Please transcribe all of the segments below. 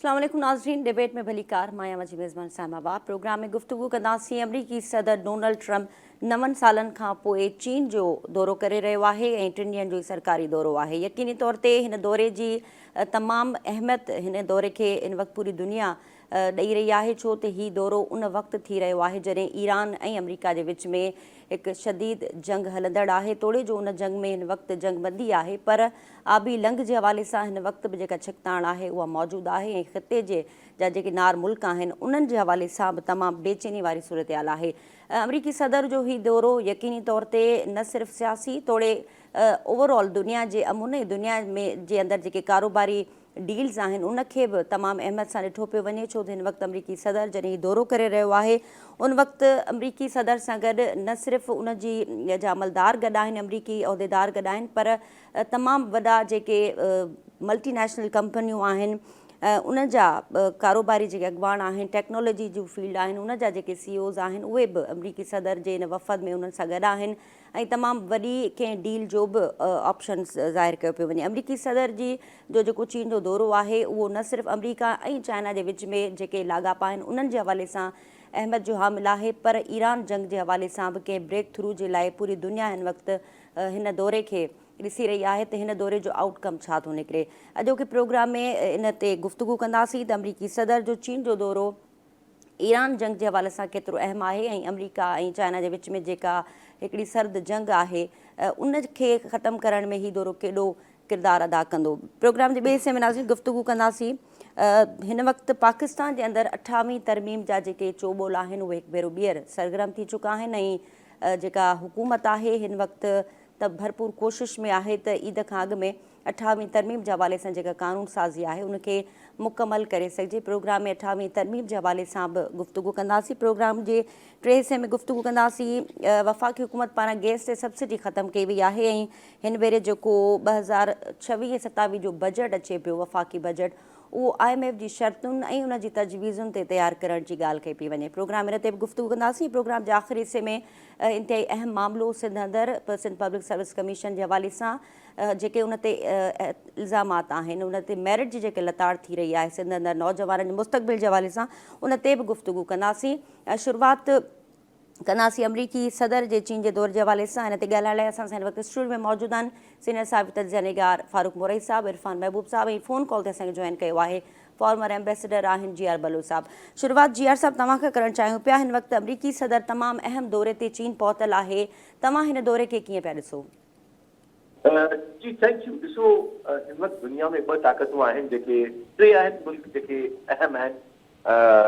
अस्सलाम वालेकुम नाज़रीन, डिबेट में भली कार माया वजी मेज़बान साहिबाबाद प्रोग्राम में गुफ्तगू कंदासीं। अमरीकी सदर डोनाल्ड ट्रंप 9 सालनि खां पोइ चीन जो दौरो करे रहियो आहे ऐं 3 ॾींहंनि जो सरकारी दौरो आहे। यकीनी तौर ते हिन दौरे जी तमामु अहमियत हिन दौरे खे इन वक़्तु पूरी दुनिया ॾेई रही आहे, छो त हीउ दौरो उन वक़्तु थी रहियो आहे जॾहिं ईरान ऐं अमरीका जे विच में हिकु शदीद जंग हलंदड़ आहे। तोड़े जो उन जंग में हिन वक़्तु जंग बंदी आहे, पर आबी लंघ जे हवाले सां हिन वक़्तु बि जेका छिकताण आहे उहा मौजूदु आहे ऐं ख़िते जे जा जेके नार मुल्क आहिनि उन्हनि जे हवाले सां बि तमामु बेचैनी वारी सूरत हाल आहे। अमरीकी सदर जो हीउ दौरो यकीनी तौर ते न सिर्फ़ु सियासी तोड़े ओवरऑल दुनिया जे अमूने दुनिया में जे अंदरि जेके कारोबारी डील्स आहिनि उनखे बि तमामु अहमियत सां ॾिठो पियो वञे, छो त हिन वक़्तु अमरीकी सदर जॾहिं दौरो करे रहियो आहे उन वक़्तु अमरीकी सदर सां गॾु न सिर्फ़ु उनजी जा अमलदार गॾु आहिनि, अमरीकी उहिदेदार गॾु आहिनि, पर तमामु वॾा जेके मल्टीनेशनल कंपनियूं आहिनि उन जा कारोबारी जेके अॻुवान आहिनि, टेक्नोलॉजी जूं फील्ड आहिनि, उन जा जेके CEOs आहिनि उहे बि अमरीकी सदर जे इन वफ़द में उन्हनि सां गॾु आहिनि ऐं तमामु वॾी कंहिं डील जो बि ऑप्शन्स ज़ाहिर कयो पियो वञे। अमरीकी सदर जी जो जेको चीन जो दौरो आहे उहो न सिर्फ़ु अमरीका ऐं चाइना जे विच में जेके लाॻापा आहिनि उन्हनि जे हवाले सां अहमियत जो हामिल आहे, पर ईरान जंग जे हवाले सां बि कंहिं ब्रेक थ्रू जे लाइ पूरी दुनिया हिन वक़्तु हिन दौरे खे ॾिसी रही आहे त हिन दौरे जो आउटकम छा थो निकिरे। अॼोके प्रोग्राम में इन ते गुफ़्तगू कंदासीं त अमरीकी सदर जो चीन जो दौरो ईरान जंग जे हवाले सां केतिरो अहम आहे ऐं अमरीका ऐं चाइना जे विच में जेका हिकिड़ी सर्द जंग आहे उनखे ख़तमु करण में हीउ दौरो केॾो किरदारु अदा कंदो। प्रोग्राम जे ॿिए हिसे में नाज़रीन गुफ़्तगू कंदासीं। हिन वक़्तु पाकिस्तान जे अंदरि 28वीं तरमीम जा जेके चोॿोल आहिनि उहे हिकु भेरो ॿीहर सरगर्म थी चुका आहिनि ऐं जेका हुकूमत आहे हिन वक़्तु त भरपूर कोशिश में आहे त ईद खां अॻु में 28वीं तरमीम जे हवाले सां जेका कानून साज़ी आहे उनखे मुकमल करे सघिजे। प्रोग्राम में 28वीं तरमीम जे हवाले सां बि गुफ़्तगू कंदासीं। प्रोग्राम जे टे हिसे में गुफ़्तगू कंदासीं। वफ़ाक़ी हुकूमत पारां गैस ते सब्सिडी ख़तमु कई वई आहे ऐं हिन भेरे जेको 2026-27 जो बजट अचे पियो वफ़ाक़ी बजट उहो IMF जी शर्तुनि ऐं उन जी तजवीज़ुनि ते तयारु करण जी ॻाल्हि कई पई वञे। प्रोग्राम हिन ते बि गुफ़्तगू कंदासीं। प्रोग्राम जे आख़िरी हिसे में इंतिहाई अहम मामिलो सिंध अंदरि सिंध पब्लिक सर्विस कमीशन जे हवाले सां जेके उन ते इल्ज़ामात आहिनि, उन ते मेरिट जी जेके लताड़ थी रही आहे सिंध अंदरि नौजवाननि जे मुस्तक़बिल जे हवाले सां उन ते बि गुफ़्तगू कंदासीं। शुरूआति कंदासीं अमरीकी सदर जे चीन जे दौर जे हवाले सां। हिन ते ॻाल्हाइण लाइ असां सां हिन वक़्तु स्टूडियो में मौजूदु आहिनि सीनियर साबिक़ तजिया निगार फारूक मोरई साहब, इरफान महबूब साहब ऐं फ़ोन कॉल ते असांखे जॉइन कयो आहे फॉर्मर एम्बेसडर आहिनि GR बलोच साहब। शुरूआति GR साहब तव्हां खां करणु चाहियूं पिया। हिन वक़्तु अमरीकी सदर तमामु अहम दौरे ते चीन पहुतल आहे, तव्हां हिन दौरे खे कीअं पिया ॾिसो? जी थैंक यू। ॾिसो, हिन वक़्तु दुनिया में ॿ ताक़तूं आहिनि जेके टे आहिनि मुल्क जेके अहम आहिनि,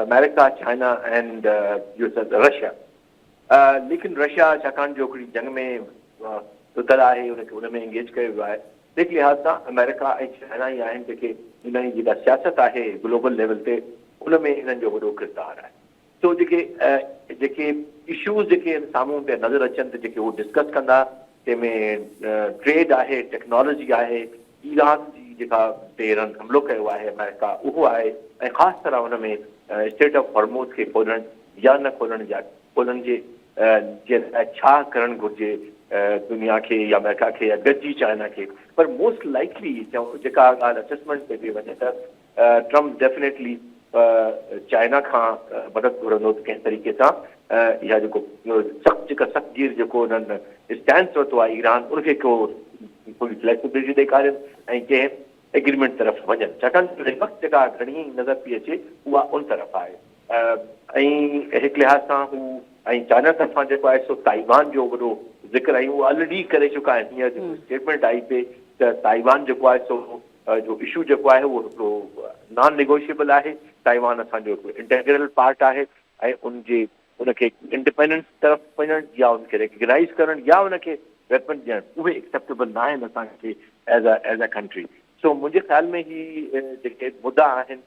अमेरिका, चाइना एंड रशिया। लेकिन रशिया छाकाणि जो हिकिड़ी जंग में रुतल आहे, उन में एंगेज कयो वियो आहे, तंहिं लिहाज़ सां अमेरिका ऐं चाइना ई आहिनि जेके हिन जी जेका सियासत आहे ग्लोबल लेवल ते उन में हिननि जो वॾो किरदारु आहे। सो जेके इशूज़ जेके साम्हूं ते नज़र अचनि त जेके उहे डिस्कस कंदा, तंहिंमें ट्रेड आहे, टेक्नोलॉजी आहे, ईरान जी जेका तेरनि हमलो कयो आहे अमेरिका उहो आहे, ऐं ख़ासि तरह हुन में स्टेट ऑफ हॉर्मोज़ खे खोलण या न खोलण जे लाइ छा करणु घुरिजे दुनिया खे या अमेरिका खे या गॾिजी चाइना खे। पर मोस्ट लाइकली जेका ॻाल्हि असेसमेंट ते बि वञे त ट्रम्प डेफिनेटली चाइना खां मदद घुरंदो कंहिं तरीक़े सां या जेको सख़्तगीर जेको हुननि स्टैंड वरितो आहे ईरान उनखे को थोरी फ्लैक्सिबिलिटी ॾेखारनि ऐं कंहिं एग्रीमेंट तरफ़ वञनि, छाकाणि हिन वक़्तु जेका घणी नज़र पई अचे उहा उन तरफ़ आहे। ऐं हिकु लिहाज़ सां हू ऐं चाइना तरफ़ां जेको आहे सो ताइवान जो वॾो ज़िक्र आहे उहो ऑलरेडी करे चुका आहिनि। हींअर जेको स्टेटमेंट आई पे त ताइवान जेको आहे सो जो इशू जेको आहे उहो हिकिड़ो नॉन नेगोशिएबल आहे। ताइवान असांजो हिकिड़ो इंटेग्रल पार्ट आहे ऐं उनखे इंडिपेंडेंस तरफ़ वञणु या उनखे रिकग्नाइज़ करणु या उनखे वेपन ॾियणु उहे एक्सेप्टेबल न आहिनि असांखे एज़ अ कंट्री। सो मुंहिंजे ख़्याल में ही जेके मुद्दा आहिनि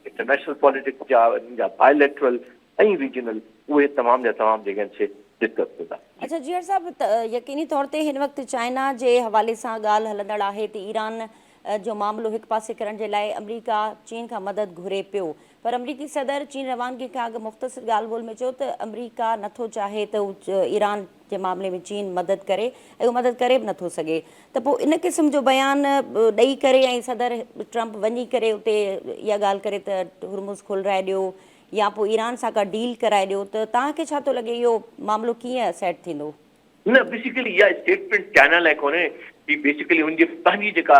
इंटरनेशनल पॉलिटिक्स जा बायलैटरल ऐं रीजनल उहे तमामु जा तमामु जॻहियुनि ते डिस्कस थींदा। अच्छा GR साहब, यकीनी तौर ते हिन वक़्तु चाइना जे हवाले सां ॻाल्हि हलंदड़ आहे त ईरान जो मामिलो हिकु पासे करण जे लाइ अमरीका चीन खां मदद घुरे पियो, पर अमरीकी सदर चीन रवानगी खां अॻु मुख़्तसिर ॻाल्हि ॿोल में चयो त अमरीका नथो चाहे त ईरान जे मामले में चीन मदद करे ऐं उहो मदद करे बि नथो सघे। त पोइ इन क़िस्म जो बयान ॾेई करे ऐं सदर ट्रम्प वञी करे उते इहा ॻाल्हि करे त हुरमुज़ खोलराए ॾियो या पोइ ईरान सां का डील कराए ॾियो, त तव्हांखे छा थो लॻे इहो मामिलो कीअं सेट थींदो? न, बेसिकली इहा स्टेटमेंट चाइना लाइ कोन्हे, ही बेसिकली हुनजी पंहिंजी जेका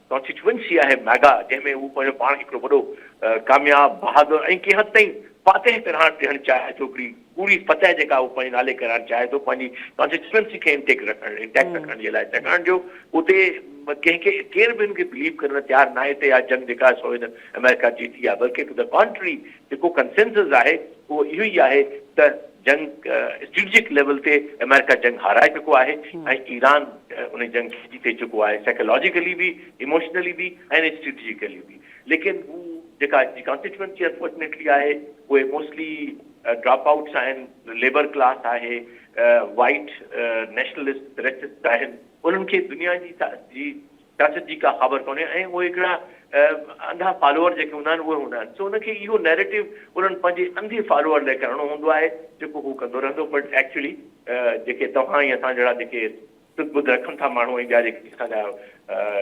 कॉन्स्टिट्यूएंसी आहे मैगा, जंहिंमें उहो पंहिंजो पाण हिकिड़ो वॾो कामयाब बहादुर ऐं कंहिं हद ताईं फातेह तरह ॾियणु चाहे थो, हिकिड़ी पूरी फतह जेका उहो पंहिंजे नाले कराइणु चाहे थो, पंहिंजी कॉन्स्टिट्यूएंसी खे इंटैक्ट रखण जे लाइ। छाकाणि जो उते कंहिंखे केरु बि हुनखे बिलीव करण तयारु न आहे त इहा जंग जेका सो हिन अमेरिका जीती आहे, बल्कि टू द कॉन्ट्री जेको कंसेंसस आहे उहो इहो ई आहे त जंग स्ट्रेटेजिक लेवल ते अमेरिका जंग हाराए चुको आहे ऐं ईरान उन जंग खे जीते चुको आहे, साइकोलॉजिकली बि, इमोशनली बि ऐं स्ट्रेटेजिकली बि। लेकिन हू जेका कॉन्स्टिट्यूएंसी अनफॉर्चुनेटली आहे उहे मोस्टली ड्रॉप आउट्स आहिनि, लेबर क्लास आहे, वाइट नेशनलिस्ट रेसिस्ट आहिनि, उन्हनि खे दुनिया जी सियासत जी का ख़बर कोन्हे ऐं उहे हिकिड़ा अंधा फॉलोअर जेके हूंदा आहिनि उहे हूंदा आहिनि। सो उनखे इहो नैरेटिव उन्हनि पंहिंजे अंधे फॉलोअर लाइ करणो हूंदो आहे जेको हू कंदो रहंदो। बट एक्चुअली जेके तव्हां ऐं असां जहिड़ा जेके सुध ॿुध रखनि था माण्हू ऐं ॿिया जेके असांजा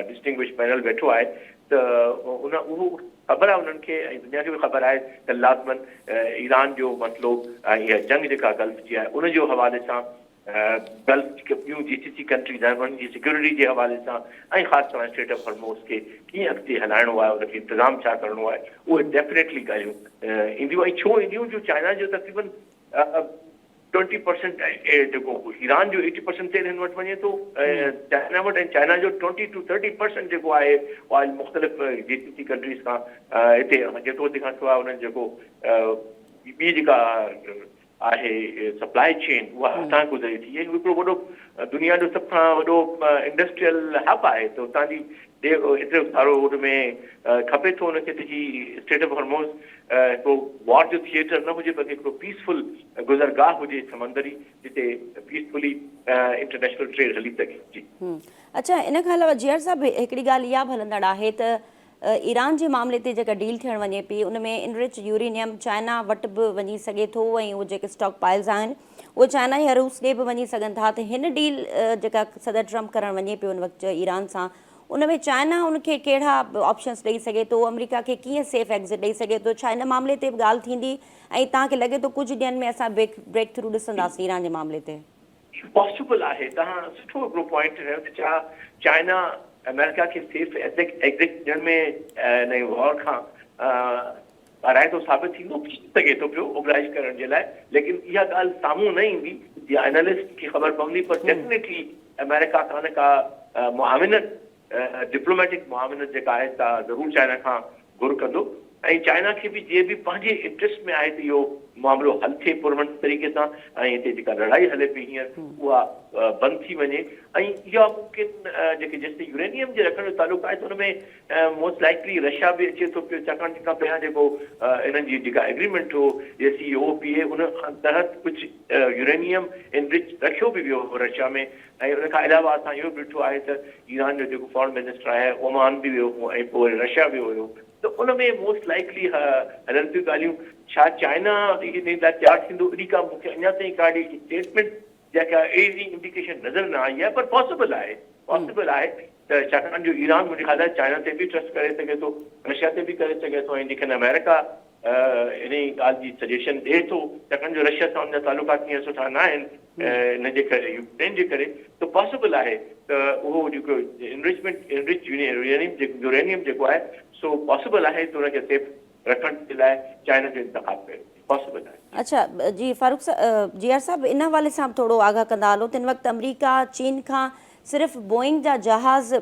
डिस्टिंग्विश पैनल वेठो आहे, त उहो ख़बर आहे उन्हनि खे ऐं दुनिया खे बि ख़बर आहे त लाज़मन ईरान जो मसइलो ऐं इहा जंग जेका गल्फ जी आहे उनजो हवाले सां गल्फ ॿियूं GCC कंट्रीज़ आहिनि उन्हनि जी सिक्योरिटी जे हवाले सां ऐं ख़ासि तौर स्ट्रेट ऑफ हॉर्मोज़ खे कीअं अॻिते हलाइणो आहे, उनखे इंतज़ाम छा करिणो आहे, उहे डेफिनेटली ॻाल्हियूं ईंदियूं। ऐं छो ईंदियूं? जो चाइना जो तक़रीबन 20% जेको ईरान जो 80% तेल हिन वटि वञे थो चाइना वटि, ऐं चाइना जो 20 to 30% जेको आहे ऑयल मुख़्तलिफ़ GCC कंट्रीज़ खां हिते जेतिरो तंहिंखां सवाइ उन्हनि जेको ॿी जेका आहे सप्लाई चेन उहा असां गुज़रे थी, हिकिड़ो वॾो दुनिया जो सभ खां वॾो इंडस्ट्रियल हब आहे। त हुतां जी एतिरो सारो हुन में खपे थो हुनखे त ही स्ट्रेट ऑफ हॉर्मोज़ हिकिड़ो वॉर जो थिएटर न हुजे, बल्कि हिकिड़ो पीसफुल गुज़रगाह हुजे समंदरी, जिते पीसफुली इंटरनेशनल ट्रेड हली सघे। जी अच्छा, इन खां अलावा जियर साहब हिकिड़ी ॻाल्हि इहा बि हलंदड़ आहे त ईरान जे मामले ते जेका डील थियणु वञे पई उन में इनरिच यूरेनियम चाइना वटि बि वञी सघे थो ऐं उहे जेके स्टॉक पाइल्स आहिनि उहे चाइना या रूस ॾे बि वञी सघनि था। त हिन डील जेका सदर ट्रम्प करणु वञे पियो उन वक़्तु ईरान सां, उन में चाइना उनखे कहिड़ा ऑप्शन्स ॾेई सघे थो, अमरीका खे कीअं सेफ एग्ज़िट ॾेई सघे थो, छा हिन मामले ते बि ॻाल्हि थींदी ऐं तव्हांखे लॻे थो कुझु ॾींहंनि में असां ब्रेक थ्रू ॾिसंदासीं ईरान जे मामले ते? पॉसिबल आहे। तव्हां सुठो हिकिड़ो पॉइंट खयो त छा चाइना अमेरिका खे सेफ एग्ज़िट ॾियण में हिन वॉर खां ॿाहिराए थो साबित थींदो सघे थो पियो ओबलाइज करण जे लाइ, लेकिन इहा ॻाल्हि साम्हूं न ईंदी या एनालिस्ट खे ख़बर पवंदी। पर डेफिनेटली अमेरिका का न का मुआविनत डिप्लोमेटिक मुआविनत जेका आहे सा ज़रूरु चाइना खां घुर कंदो ऐं चाइना खे बि जीअं बि पंहिंजे इंट्रस्ट में आहे त इहो मामिलो हल थिए पुरमन तरीक़े सां ऐं हिते जेका लड़ाई हले पई हींअर उहा बंदि थी वञे। ऐं इहा मुमकिन जेके जेसिताईं यूरेनियम जे रखण जो तालुक़ु आहे त हुन में मोस्ट लाइकली रशिया बि अचे थो पियो, छाकाणि तंहिंखां पहिरियां जेको इन्हनि जी जेका एग्रीमेंट हो JCPOA उन तहत कुझु यूरेनियम इनरिच रखियो बि वियो हो रशिया में। ऐं उन खां अलावा असां इहो बि ॾिठो आहे त ईरान जो जेको फॉरेन मिनिस्टर आहे ओमान बि वियो हो ऐं पोइ रशिया बि हुयो। त उन में मोस्ट लाइकली हलनि थियूं ॻाल्हियूं। छा चाइना इन लाइ तयारु थींदो, इन का मूंखे अञा ताईं का स्टेटमेंट जेका अहिड़ी इंडिकेशन नज़र न आई आहे, पर पॉसिबल आहे त छाकाणि जो ईरान मुंहिंजे ख़्याल आहे चाइना ते बि ट्रस्ट करे सघे थो, रशिया ते बि करे सघे थो, ऐं जेकॾहिं अमेरिका इन ॻाल्हि जी सजेशन ॾिए थो, छाकाणि जो रशिया सां उनजा तालुकात हीअं सुठा न आहिनि इन जे करे यूक्रेन जे करे, त पॉसिबल आहे त उहो जेको इनरिच यूरेनियम जेको आहे सो पॉसिबल आहे त हुनखे सेफ रखण जे लाइ चाइना जो इंतख़ाब कयो पॉसिबल आहे। अच्छा जी फारूक जियर साहब, इन हवाले सां थोरो आगाह कंदा हलो। तिन वक़्तु अमरीका चीन खां सिर्फ़ु बोइंग जा जहाज़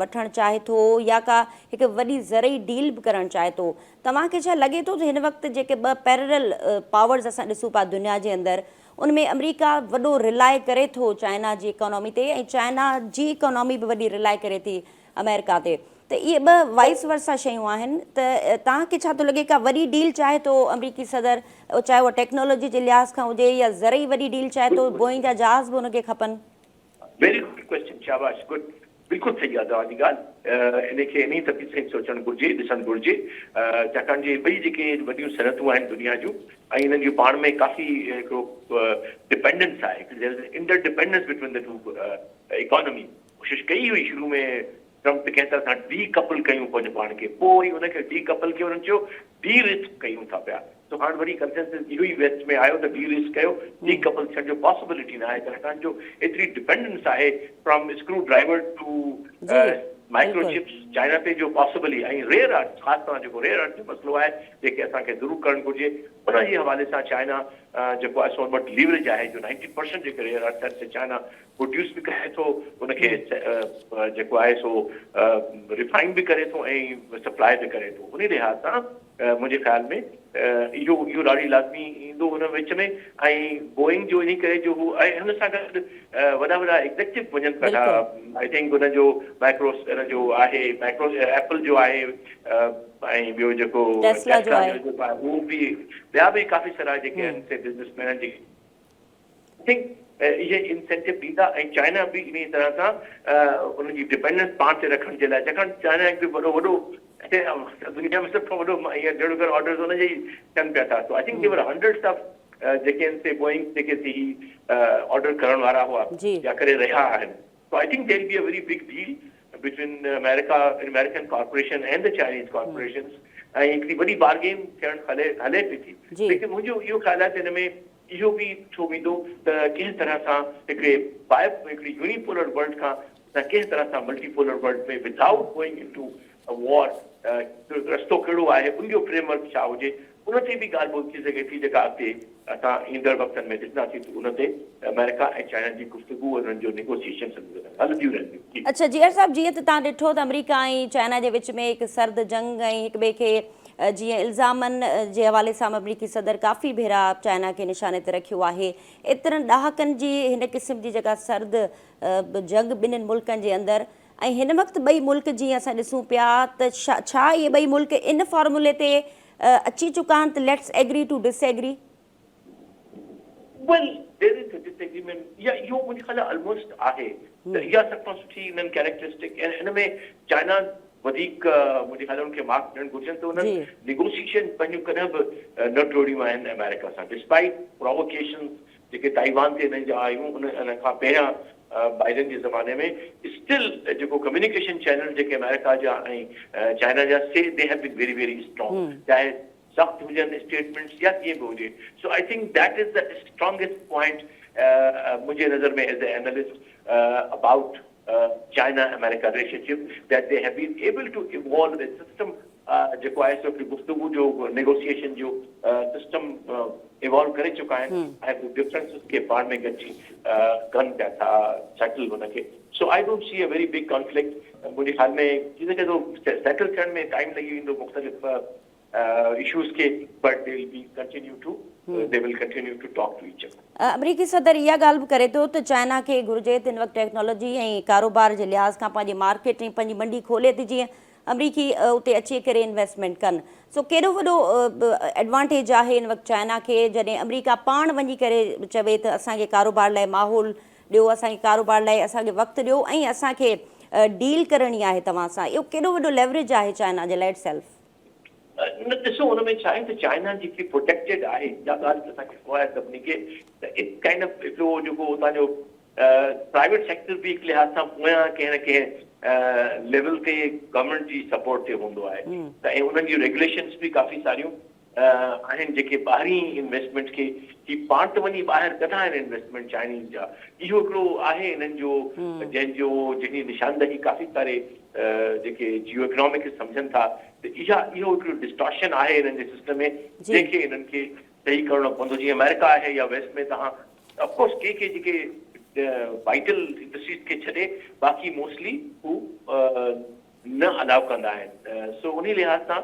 वठणु चाहे थो या का हिकु वॾी ज़रई डील बि करणु चाहे थो। तव्हांखे छा लॻे थो त हिन वक़्तु जेके ॿ पैरल पावर्स असां ॾिसूं पिया दुनिया जे अंदरि, उनमें अमरीका वॾो रिलाए करे थो चाइना जी इकोनॉमी ते ऐं चाइना जी इकोनॉमी बि वॾी रिलाए करे थी अमेरिका ते, त इहे ॿ वाइस वर्सा शयूं आहिनि। त तव्हांखे छा थो लॻे का वॾी डील चाहे थो अमरीकी सदर, चाहे उहा टेक्नोलॉजी जे लिहाज़ खां हुजे या ज़रई वॾी डील चाहे थो, बोइंग जा जहाज़ बि हुनखे खपनि? वेरी गुड क्वेश्चन, शाबाश, गुड। बिल्कुल सही आहे तव्हांजी ॻाल्हि। इनखे इन तरीक़े सां सोचणु घुरिजे, ॾिसणु घुरिजे, छाकाणि जे ॿई जेके वॾियूं सनतूं आहिनि दुनिया जूं ऐं इन्हनि जूं पाण में काफ़ी हिकिड़ो डिपेंडेंस आहे, interdependence between the two economy. कोशिशि कई हुई शुरू में ट्रम्प कंहिं तरह सां डी कपल कयूं पंहिंजे पाण खे, पोइ वरी हुनखे डी कपल खे हुननि चयो डी रिस्क कयूं था पिया। तो हाणे वरी कंसेंसस इहो ई वेस्ट में आयो त डी रिस्क कयो, डी कपल थियण जो पॉसिबिलिटी न आहे, छाकाणि जो एतिरी डिपेंडेंस आहे from screwdriver to microchips China ते जो पॉसिबल ई ऐं रेयर अर्थ, ख़ासि तौर जेको रेयर अर्थ जो मसइलो आहे जेके असांखे दूर करणु घुरिजे, उन जे हवाले सां चाइना जेको आहे सो वटि लीवरेज आहे जो 90% जेके रेयर अर्थ आहिनि से चाइना प्रोड्यूस बि करे थो, उनखे जेको आहे सो रिफाइन बि करे थो ऐं सप्लाई बि करे थो। उन लिहाज़ सां मुंहिंजे ख़्याल में इहो ॾाढी लाज़मी ईंदो हुन विच में। ऐं बोइंग जो इन करे जो हू ऐं हुन सां गॾु वॾा वॾा एग्ज़ेक्टिव वञनि पिया था। आई थिंक हुनजो जो आहे माइक्रो एप्पल जो आहे ऐं ॿियो जेको टेस्ला जो आहे उहो बि ॿिया बि काफ़ी सारा जेके आहिनि से बिज़नेसमैन आहिनि जेके थिंक इहे इंसेंटिव ॾींदा ऐं चाइना बि इन तरह सां उनजी डिपेंडेंस पाण ते रखण जे लाइ, छाकाणि चाइना हिकु वॾो दुनिया में सभु खां वॾो ईअं जहिड़ो कर ऑर्डर्स हुनजे ई थियनि पिया था। So I think there hundreds of J K आहिनि से बोइंग जेके थी ऑर्डर करण वारा हुआ या करे रहिया आहिनि। So I think there will be a very big deal between American corporation and the Chinese corporations ऐं हिकिड़ी वॾी बार्गेन थियणु हले पई थी। लेकिन मुंहिंजो इहो ख़्यालु आहे त हिन में इहो बि थो वेंदो त कंहिं तरह सां हिकिड़ी यूनिपोलर वर्ल्ड खां कंहिं तरह सां मल्टीपोलर वर्ल्ड में without going into a war रस्तो कहिड़ो आहे, उनजो फ्रेमवर्क छा हुजे, उन ते बि ॻाल्हि ॿोल थी सघे थी जेका अॻिते असां ईंदड़ वक़्तनि में ॾिसंदासीं त उन ते अमेरिका ऐं चाइना जी गुफ़्तगू उन्हनि जो नेगोशिएशन हलंदियूं रहंदियूं। अच्छा जीअर साहब, जीअं त तव्हां ॾिठो त अमेरिका ऐं चाइना जे विच में हिकु सर्द जंग ऐं हिक ॿिए खे जीअं इल्ज़ामनि जे हवाले सां अमरीकी सदर काफ़ी भेरा चाइना खे निशाने ते रखियो आहे। एतिरनि ॾहाकनि जी हिन क़िस्म जी जेका सर्द जंग ॿिन्हिनि मुल्कनि जे अंदरि, ऐं हिन वक़्तु ॿई मुल्क जीअं असां ॾिसूं पिया त छा इहे ॿई मुल्क इन फॉर्मूले ते अची चुका आहिनि त let's agree to disagree? Well, there is a disagreement. इहो मुंहिंजे ख़्याल ऑलमोस्ट आहे त इहा सभ खां सुठी इन्हनि कैरेक्टरिस्टिक ऐं हिन में चाइना वधीक मुंहिंजे ख़्याल उनखे मार्क ॾियणु घुरिजनि त उन्हनि नेगोशिएशन पंहिंजूं कॾहिं बि न टोड़ियूं आहिनि अमेरिका सां, डिस्पाइट प्रोवोकेशन जेके ताइवान ते हिननि जा आयूं उन खां पहिरियां बाइडन जे ज़माने में स्टिल जेको कम्युनिकेशन चैनल जेके अमेरिका जा ऐं चाइना जा से they have been very very strong, चाहे सख्त हुजनि स्टेटमेंट्स या कीअं बि हुजे। So I think that is the strongest point मुंहिंजे नज़र में as a analyst about China America relationship, that they have been able to evolve the system जेको आहे सो गुफ्तगू जो नेगोशिएशन जो सिस्टम इवॉल्व करे चुका आहिनि ऐं डिफरेंसेस खे पाण में गॾिजी कनि पिया था सेटल हुनखे। So I don't see a very big conflict. मुंहिंजे ख़्याल में जिनखे तो सेटल थियण में टाइम लॻी वेंदो मुख़्तलिफ़ इश्यूज़ के, but they will be continue to they will continue to talk to each other. अमरीकी सदर इहा ॻाल्हि बि करे थो त चाइना खे घुरिजे त हिन वक़्तु टेक्नोलॉजी ऐं कारोबार जे लिहाज़ खां पंहिंजी मार्केट ऐं पंहिंजी मंडी खोले थी, जीअं अमरीकी उते अची करे इन्वेस्टमेंट कनि। सो केॾो वॾो एडवांटेज आहे हिन वक़्तु चाइना खे जॾहिं अमरीका पाण वञी करे चवे त असांखे कारोबार लाइ माहौल ॾियो, असांखे कारोबार लाइ असांखे वक़्तु ॾियो ऐं असांखे डील करणी आहे तव्हां सां। इहो केॾो वॾो लेवरेज आहे चाइना जे लाइ इटसेल्फ? न ॾिसो हुन में छा आहे त चाइना जेकी प्रोटेक्टेड आहे, इहा ॻाल्हि असांखे ख़बर आहे सभिनी खे, त इट काइंड ऑफ हिकिड़ो जेको तव्हांजो प्राइवेट सेक्टर बि हिकु लिहाज़ सां पोयां कंहिं न कंहिं लेवल ते गवर्नमेंट जी सपोर्ट ते हूंदो आहे त ऐं उन्हनि जूं रेगुलेशन्स बि काफ़ी सारियूं आहिनि जेके ॿाहिरीं इन्वेस्टमेंट खे की पाण त वञी ॿाहिरि कढा आहिनि इन्वेस्टमेंट चाइनीज़ जा। इहो हिकिड़ो आहे हिननि जो जंहिंजी निशानदही काफ़ी सारे जेके जियो इकोनॉमिक सम्झनि था त इहो हिकिड़ो डिस्टॉर्शन आहे हिननि जे सिस्टम में जंहिंखे हिननि खे सही करणो पवंदो। जीअं अमेरिका आहे या वेस्ट में तव्हां ऑफकोर्स के जेके वाइटल इंडस्ट्रीज खे छॾे बाक़ी मोस्टली हू न अलाउ कंदा आहिनि। सो उन लिहाज़ सां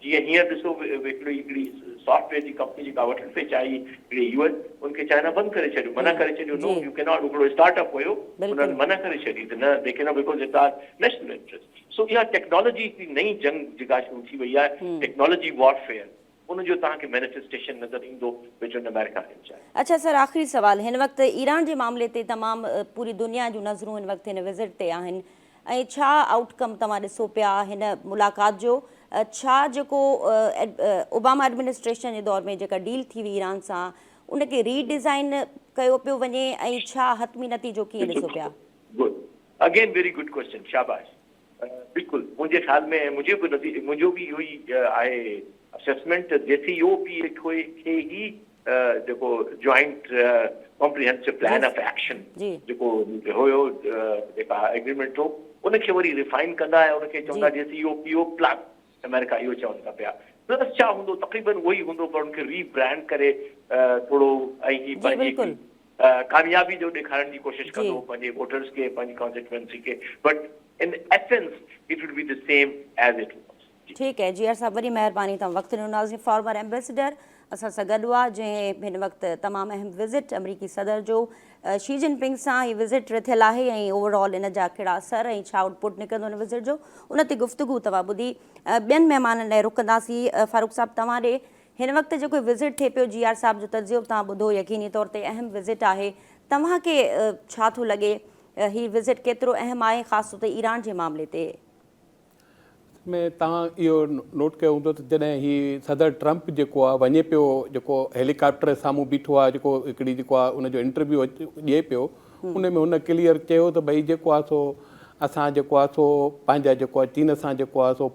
जीअं हींअर ॾिसो हिकिड़ी सॉफ्टवेयर जी कंपनी जेका वठणु पई चाही हिकिड़ी यूएस, उनखे चाइना बंदि करे छॾियो, मना करे छॾियो, नो यू कैन नॉट। हिकिड़ो स्टार्टअप हुयो उन्हनि मना करे छॾी त न, they can not because it's our national interest. So इहा टेक्नोलॉजी जी नई जंग जेका शुरू थी वई आहे, टेक्नोलॉजी वॉरफेयर, उनजो तव्हांखे मैनिफेस्टेशन नज़र ईंदो बिटवीन अमेरिका एंड चाइना। अच्छा सर, आख़िरी सवाल, हिन वक़्तु ईरान जे मामले ते तमामु पूरी दुनिया जूं नज़रूं हिन वक़्तु हिन विज़िट ते आहिनि ऐं छा आउटकम तव्हां ॾिसो पिया हिन मुलाक़ात जो? छा जेको ओबामा एडमिनिस्ट्रेशन जे दौर में जेका डील थी हुई ईरान सां उनखे रीडिज़ाइन कयो पियो वञे ऐं छा हतमी नतीजो कीअं ॾिसो पिया? Good, again very good question, शाबाश। बिल्कुलु मुंहिंजे ख़्याल में मुंहिंजो बि इहो ई आहे असेसमेंट। JCPOA खे ई जेको joint comprehensive plan of action जेको हुयो, जेका एग्रीमेंट हो, उनखे वरी रिफाइन कंदा ऐं उनखे चवंदा JCPOA प्लस अमेरिका, इहो चवनि था पिया। प्लस छा हूंदो, तक़रीबन उहो ई हूंदो, पर उनखे रीब्रांड करे थोरो ऐं ही पंहिंजी कामयाबी जो ॾेखारण जी कोशिशि कंदो पंहिंजे वोटर्स खे, पंहिंजी कॉन्स्टिट्यूएंसी खे, but in essence it will be the same as it was. ठीकु है जीआर साहब, वॾी महिरबानी, तव्हां वक़्तु ॾिनो। नाज़रीन, फॉर्मर एम्बेसडर असां सां गॾु आहे, जंहिं हिन वक़्तु तमामु अहम विज़िट अमरीकी सदर जो शी जिनपिंग सां हीअ विज़िट थियल आहे ऐं ओवरऑल इन जा कहिड़ा असर ऐं छा आउटपुट निकिरंदो हिन विज़िट जो, उन ते गुफ़्तगू तव्हां ॿुधी। ॿियनि महिमाननि लाइ रुख़ कंदासीं। फारूक साहब, तव्हां ॾे हिन वक़्तु जेको विज़िट थिए पियो, जीआर साहब जो तजियो तव्हां ॿुधो, यकीनी तौर ते अहम विज़िट आहे। तव्हांखे छा थो लॻे हीअ विज़िट केतिरो अहम आहे, ख़ासि तौर ते ईरान जे मामले ते? में तव्हां इहो नोट कयो हूंदो त जॾहिं हीअ सदर ट्रंप जेको आहे वञे पियो, जेको हेलीकॉप्टर साम्हूं बीठो आहे, जेको हिकिड़ी जेको आहे उनजो इंटरव्यू ॾिए पियो, उन में हुन क्लियर चयो त भई जेको आहे सो असां जेको आहे सो पंहिंजा जेको आहे चीन सां जेको आहे सो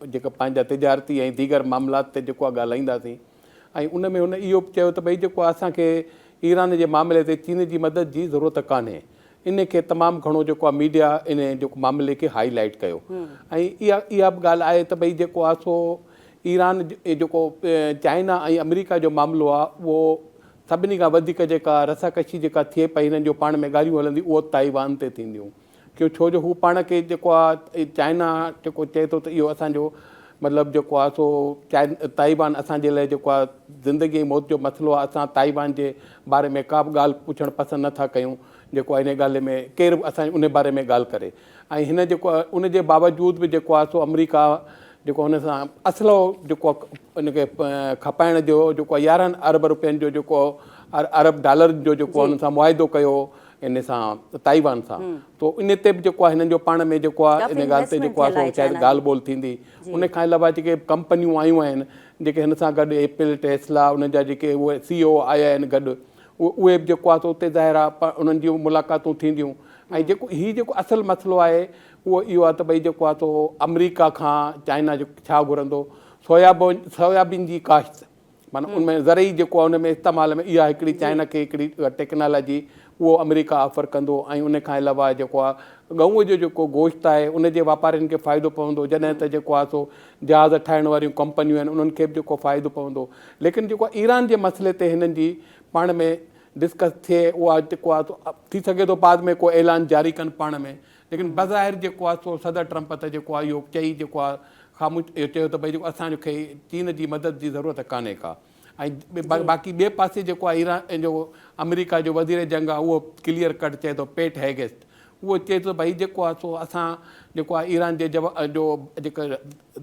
जेका पंहिंजा तिजारती ऐं दीगर मामलात ते जेको आहे ॻाल्हाईंदासीं। ऐं उन में हुन इहो बि चयो त भई जेको आहे असांखे ईरान जे मामले ते चीन जी मदद जी ज़रूरत कान्हे। इन खे तमामु घणो जेको आहे मीडिया इन जेको मामले खे हाईलाइट कयो। ऐं इहा बि ॻाल्हि आहे त भई जेको आहे सो ईरान जेको चाइना ऐं अमेरिका जो मामिलो आहे, उहो सभिनी खां वधीक जेका रसाकशी जेका थिए पई हिननि जो पाण में ॻाल्हियूं हलंदियूं, उहो ताइवान ते थींदियूं। छो जो हू पाण खे जेको आहे चाइना जेको चए थो त इहो असांजो मतिलबु जेको आहे सो ताइवान असांजे लाइ जेको आहे ज़िंदगी ऐं मौत जो मसइलो आहे। असां ताइवान जे बारे में का बि ॻाल्हि पुछणु पसंदि नथा कयूं, जेको आहे इन ॻाल्हि में केरु बि असां उन बारे में ॻाल्हि करे। ऐं हिन जेको आहे उनजे बावजूदि बि जेको आहे सो अमेरिका जेको हुन सां असलो जेको आहे उनखे खपाइण जो जेको आहे 11 अरब रुपयनि जो जेको अरब डॉलर जो जेको हुन सां मुआदो कयो इन सां ताइवान सां, तो इन ते बि जेको आहे हिननि जो पाण में जेको आहे इन ॻाल्हि ते जेको आहे सो शायदि ॻाल्हि ॿोल थींदी। उन खां अलावा जेके कंपनियूं आयूं आहिनि जेके हिन सां गॾु एपल, टेस्ला, उन जा जेके उहे CEO आया आहिनि गॾु, उहे बि जेको आहे सो उते ज़ाहिर आहे उन्हनि जूं मुलाक़ातूं थींदियूं। ऐं जेको असुलु मसइलो आहे उहो इहो आहे त भई जेको आहे सो अमरीका खां चाइना जो छा घुरंदो। सोयाबीन जी काश्त, माना उनमें ज़रई जेको आहे उन में इस्तेमाल में इहा हिकिड़ी चाइना खे हिकिड़ी टेक्नोलॉजी उहो अमेरिका ऑफर कंदो। ऐं उन खां अलावा जेको आहे गऊं जो जेको गोश्त आहे उनजे वापारियुनि खे फ़ाइदो पवंदो, जॾहिं त जेको आहे सो जहाज़ ठाहिण वारियूं कंपनियूं आहिनि उन्हनि खे बि जेको फ़ाइदो पवंदो। लेकिन जेको ईरान जे मसइले ते हिननि जी पाण में डिस्कस थिए, उहा जेको आहे थी सघे थो बाद में को ऐलान जारी कनि पाण में। लेकिन बज़ाहिर जेको आहे सो सदर ट्रंप त जेको आहे इहो चई जेको आहे ख़ामोश इहो चयो त भई जेको असांखे चीन जी मदद जी ज़रूरत कान्हे का। ऐं बाक़ी ॿिए पासे जेको आहे ईरान जो अमेरिका जो वज़ीर जंग आहे उहो क्लियर कट चए थो, पेट हेगेस्ट, उहो चए थो भई जेको आहे सो असां जेको आहे ईरान जे जो जेका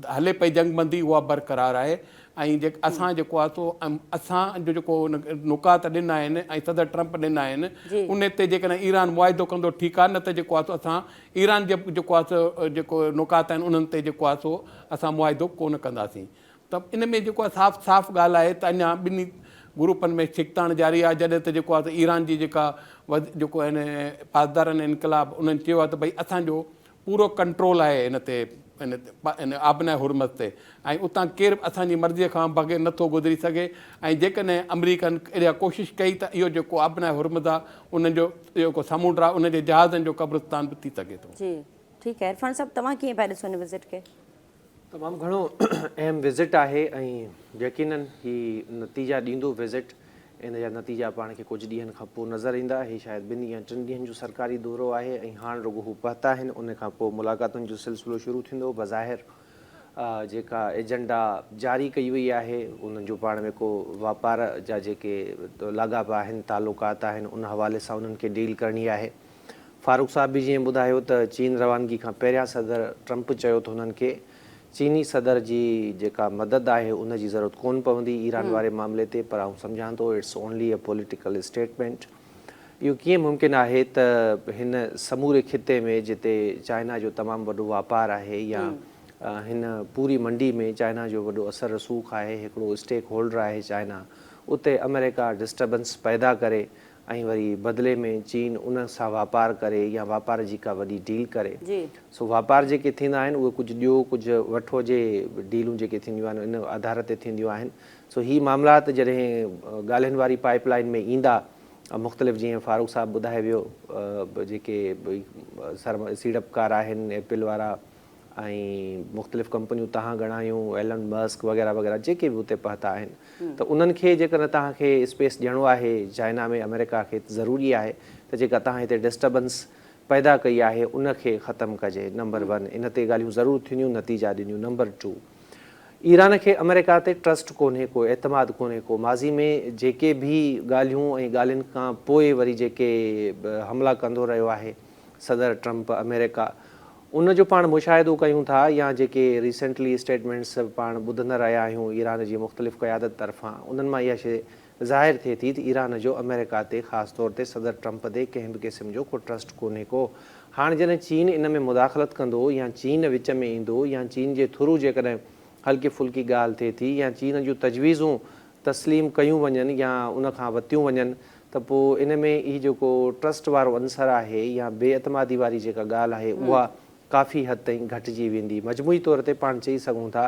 हले पई जंगबंदी उहा बरक़रार आहे। ऐं असां जेको आहे सो असांजो जेको नुकात ॾिना आहिनि ऐं सदर ट्रंप ॾिना आहिनि उन ते जेकॾहिं ईरान मुआदो कंदो ठीकु आहे, न त जेको आहे सो असां ईरान जे जेको आहे सो जेको नुकात आहिनि उन्हनि ते जेको आहे सो असां मुआदो कोन कंदासीं। त इन में जेको आहे साफ़ ॻाल्हि आहे त अञा ॿिन्ही ग्रुपनि में छिकताण जारी आहे। जॾहिं त जेको आहे त ईरान जी जेका जेको आहिनि पासदारनि इनकलाब उन्हनि चयो आहे त भई असांजो पूरो कंट्रोल आहे हिन ते इन आबना हुरमत ते, ऐं उतां केरु असांजी मर्ज़ीअ खां बग़ैर नथो गुज़री सघे। ऐं जेकॾहिं अमरीकन अहिड़ा कोशिशि कई त इहो जेको आबना हुरमत आहे उन्हनि जो जेको समुंड आहे उनजे जहाज़नि जो कब्रिस्तान बि थी सघे थो। जी ठीकु आहे। इरफान साहब, तव्हां कीअं पिया ॾिसो हिन विज़िट खे? तमामु घणो अहम विज़िट आहे ऐं यकीनन ही नतीजा ॾींदो विज़िट। इन जा नतीजा पाण खे कुझु ॾींहंनि खां पोइ नज़र ईंदा। ही शायदि 2 या 3 ॾींहंनि जो सरकारी दौरो आहे ऐं हाणे रुॻो हू पहुता आहिनि। उन खां पोइ मुलाक़ातुनि जो सिलसिलो शुरू थींदो। बज़ाहिर जेका एजेंडा जारी कई वई आहे उन्हनि जो पाण में को वापार जा जेके लाॻापा आहिनि, तालुकात आहिनि, उन हवाले सां उन्हनि खे डील करणी आहे। फारूक साहब बि जीअं ॿुधायो त चीन रवानगी खां पहिरियां सदर ट्रंप चयो त हुननि खे चीनी सदर जी जेका मदद आहे उन जी ज़रूरत कोन पवंदी ईरान वारे मामले ते, पर आउं सम्झां थो it's only a political statement. इहो कीअं मुमकिन आहे त हिन समूरे खिते में जिते चाइना जो तमामु वॾो वापारु आहे या हिन पूरी मंडी में चाइना जो वॾो असर रसूख़ आहे, हिकिड़ो स्टेक होल्डर आहे चाइना, उते अमेरिका डिस्टर्बेंस पैदा करे ऐं वरी बदिले में चीन उन सां वापारु करे या वापार जी का वॾी डील करे। सो वापार जेके थींदा आहिनि उहे कुझु ॾियो कुझु वठो जे डीलूं जेके थींदियूं आहिनि इन आधार ते थींदियूं आहिनि। सो ही मामलात जॾहिं ॻाल्हियुनि वारी पाइपलाइन में ईंदा, मुख़्तलिफ़ जीअं फारूक साहब ॿुधाए वियो जेके सीड़पकार आहिनि एप्पल वारा ऐं मुख़्तलिफ़ कंपनियूं तव्हां ॻणायूं एलन मस्क वग़ैरह वग़ैरह जेके बि उते पहुता आहिनि, त उन्हनि खे जेकॾहिं तव्हांखे स्पेस ॾियणो आहे चाइना में अमेरिका खे, ज़रूरी आहे त जेका तव्हां हिते डिस्टर्बेंस पैदा कई आहे उनखे ख़तमु कजे। नंबर 1 इन ते ॻाल्हियूं ज़रूरु थींदियूं, नतीजा ॾींदियूं। नंबर 2 ईरान खे अमेरिका ते ट्रस्ट कोन्हे को, एतमाद कोन्हे को। माज़ी में जेके बि ॻाल्हियूं ऐं ॻाल्हियुनि खां पोइ वरी जेके हमला कंदो रहियो आहे सदर ट्रंप अमेरिका, उन जो पाण मुशाहिदो कयूं था या जेके रिसेंटली स्टेटमेंट्स पाण ॿुधंदा रहिया आहियूं ईरान जी मुख़्तलिफ़ क़यादत तरफ़ां, उन्हनि मां इहा शइ ज़ाहिर थिए थी त ईरान जो अमेरिका ते ख़ासि तौर ते सदर ट्रंप ते कंहिं बि क़िस्म जो को ट्रस्ट कोन्हे को। हाणे जॾहिं चीन इन में मुदाख़लत कंदो या चीन विच में ईंदो या चीन जे थ्रू जेकॾहिं हल्की फुल्की ॻाल्हि थिए थी या चीन जूं तजवीज़ूं तस्लीम कयूं वञनि या उन खां वरितियूं वञनि, त पोइ इन में ही जेको ट्रस्ट वारो अंसर आहे या बेअतमादी वारी जेका ॻाल्हि आहे उहा काफ़ी हद ताईं घटिजी वेंदी। मजमूई तौर ते पाण चई सघूं था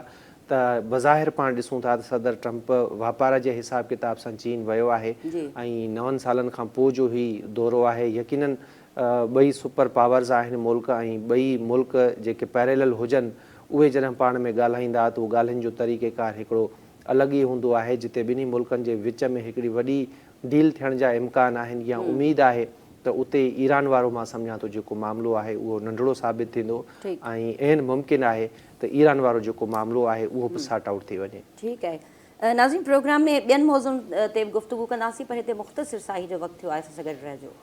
त बज़ाहिर पाण ॾिसूं था त सदर ट्रंप वापार जे हिसाब किताब सां चीन वियो आहे ऐं 9 सालनि खां पोइ जो ही दौरो आहे। यकीनन ॿई सुपर पावर्स आहिनि मुल्क ऐं ॿई मुल्क जेके पैरेलल हुजनि उहे जॾहिं पाण में ॻाल्हाईंदा त उहो ॻाल्हियुनि जो तरीक़ेकार हिकिड़ो अलॻि ई हूंदो आहे। जिते ॿिन्ही मुल्कनि जे विच में हिकिड़ी वॾी डील थियण जा इम्कान आहिनि या उमेदु आहे, त उते ईरान वारो मां सम्झां थो जेको मामिलो आहे उहो नंढिड़ो साबित थींदो ऐं एन मुमकिन आहे त ईरान वारो जेको मामिलो आहे उहो बि सॉर्ट आउट थी वञे। ठीकु आहे नाज़रीन, प्रोग्राम में ॿियनि मौज़ुअनि ते बि गुफ़्तगू कंदासीं, पर हिते मुख़्तसिर साही जो वक़्तु थियो आहे, सां गॾु रहिजो।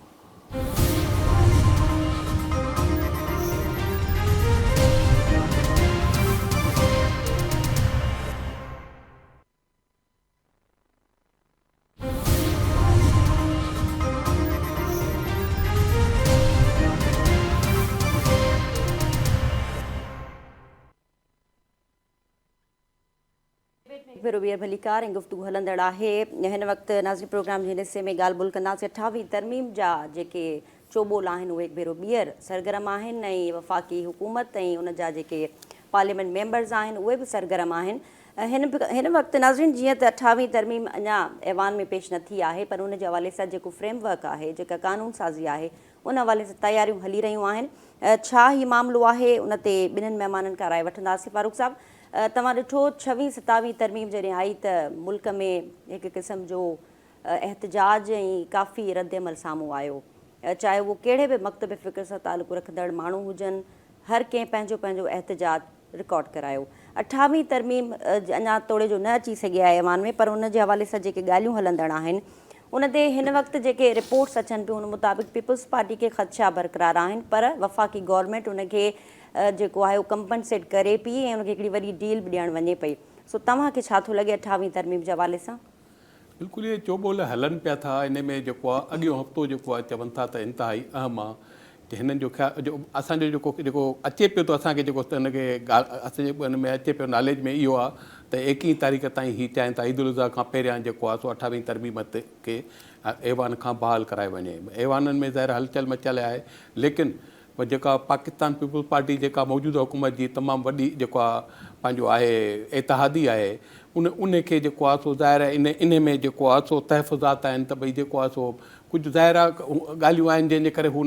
भेरो ॿीहर भलीकार ऐं गुफ़्तगू हलंदड़ आहे। हिन वक़्तु नाज़रीन प्रोग्राम जे हिसे में ॻाल्हि ॿोल कंदासीं 28वीं तरमीम जा जेके चोॿोल आहिनि उहे भेरो ॿीहर सरगर्म आहिनि ऐं वफ़ाक़ी हुकूमत ऐं उन जा जेके पार्लियामेंट मेंबर्स आहिनि उहे बि सरगर्म आहिनि। हिन वक़्तु नाज़रीन जीअं त 28वीं तरमीम अञा ऐवान में पेश न थी आहे, पर उन जे हवाले सां जेको फ्रेमवर्क आहे, जेका कानून साज़ी आहे, उन हवाले सां तयारियूं हली रहियूं आहिनि। छा ही मामिलो आहे उन ते ॿिन्हिनि महिमाननि खां राय वठंदासीं। फारूक साहब, तव्हां ॾिठो 26 27वीं तरमीम जॾहिं आई त मुल्क में हिकु क़िस्म जो एहतजाज ऐं काफ़ी रद्दमल साम्हूं आयो, चाहे उहो कहिड़े बि मकतब फ़िक्र सां तालुक़ु रखंदड़ माण्हू हुजनि, हर कंहिं पंहिंजो पंहिंजो एहतजाज रिकॉर्ड करायो। 28वीं तरमीम अञा तोड़े जो न अची सघी आहे ऐवान में, पर उन जे हवाले सां जेके ॻाल्हियूं हलंदड़ आहिनि उन ते हिन वक़्तु जेके रिपोर्ट्स अचनि पियूं उन मुताबिक़ पीपल्स पार्टी खे ख़दशा बरक़रार आहिनि, पर वफ़ाक़ी गवर्नमेंट उनखे जेको आहे उहो कंपनसेट करे पई ऐं उनखे हिकिड़ी वॾी डील बि ॾियणु वञे पई। सो तव्हांखे छा थो लॻे 28वीं तरमीम जे हवाले सां? बिल्कुलु इहे चोॿोल हलनि पिया था। इन में जेको आहे अॻियों हफ़्तो जेको आहे चवनि था त इंतिहाई अहम आहे कि हिननि जो ख़्यालु असांजो जेको अचे पियो थो असांखे जेको हिनखे ॻाल्हि असांजे हिन में अचे पियो नॉलेज में इहो आहे त 21 तारीख़ ताईं हीअ चाहिनि था ईद उल अज़हा खां पहिरियां जेको आहे सो 28वीं तरमीम खे ऐवान खां बहाल कराए वञे। ऐवाननि में ज़ाहिर हलचल मचियल आहे, लेकिन जेका पाकिस्तान पीपल्स पार्टी जेका मौजूदा हुकूमत जी तमामु वॾी जेको आहे पंहिंजो आहे इतिहादी आहे, उनखे जेको आहे सो ज़ाहिर आहे इन में जेको आहे सो तहफ़ुज़ात आहिनि त भई जेको आहे सो कुझु ज़ाहिर आहे ॻाल्हियूं आहिनि जंहिंजे करे हू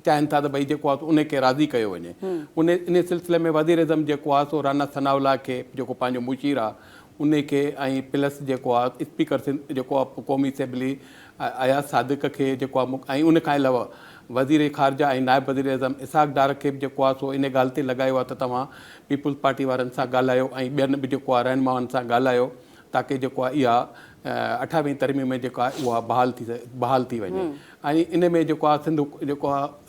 चाहिनि था त भई जेको आहे उनखे राज़ी कयो वञे। इन सिलसिले में वज़ीर आज़म जेको आहे सो राना सनाउल्लाह खे जेको पंहिंजो मुशीर आहे उनखे ऐं प्लस जेको आहे स्पीकर जेको आहे क़ौमी असेंबली अयाज़ सादिक खे जेको आहे ऐं उनखां अलावा वज़ीर ख़ारजा ऐं नायब वज़ीर आज़म इसहाक़ डार खे बि जेको आहे सो इन ॻाल्हि ते लॻायो आहे त तव्हां पीपल्स पार्टी वारनि सां ॻाल्हायो ऐं ॿियनि बि जेको आहे रहनुमाउनि सां ॻाल्हायो ताकी जेको आहे इहा 28वीं तरमीम में जेको आहे उहा बहाल थी वञे ऐं इन में जेको आहे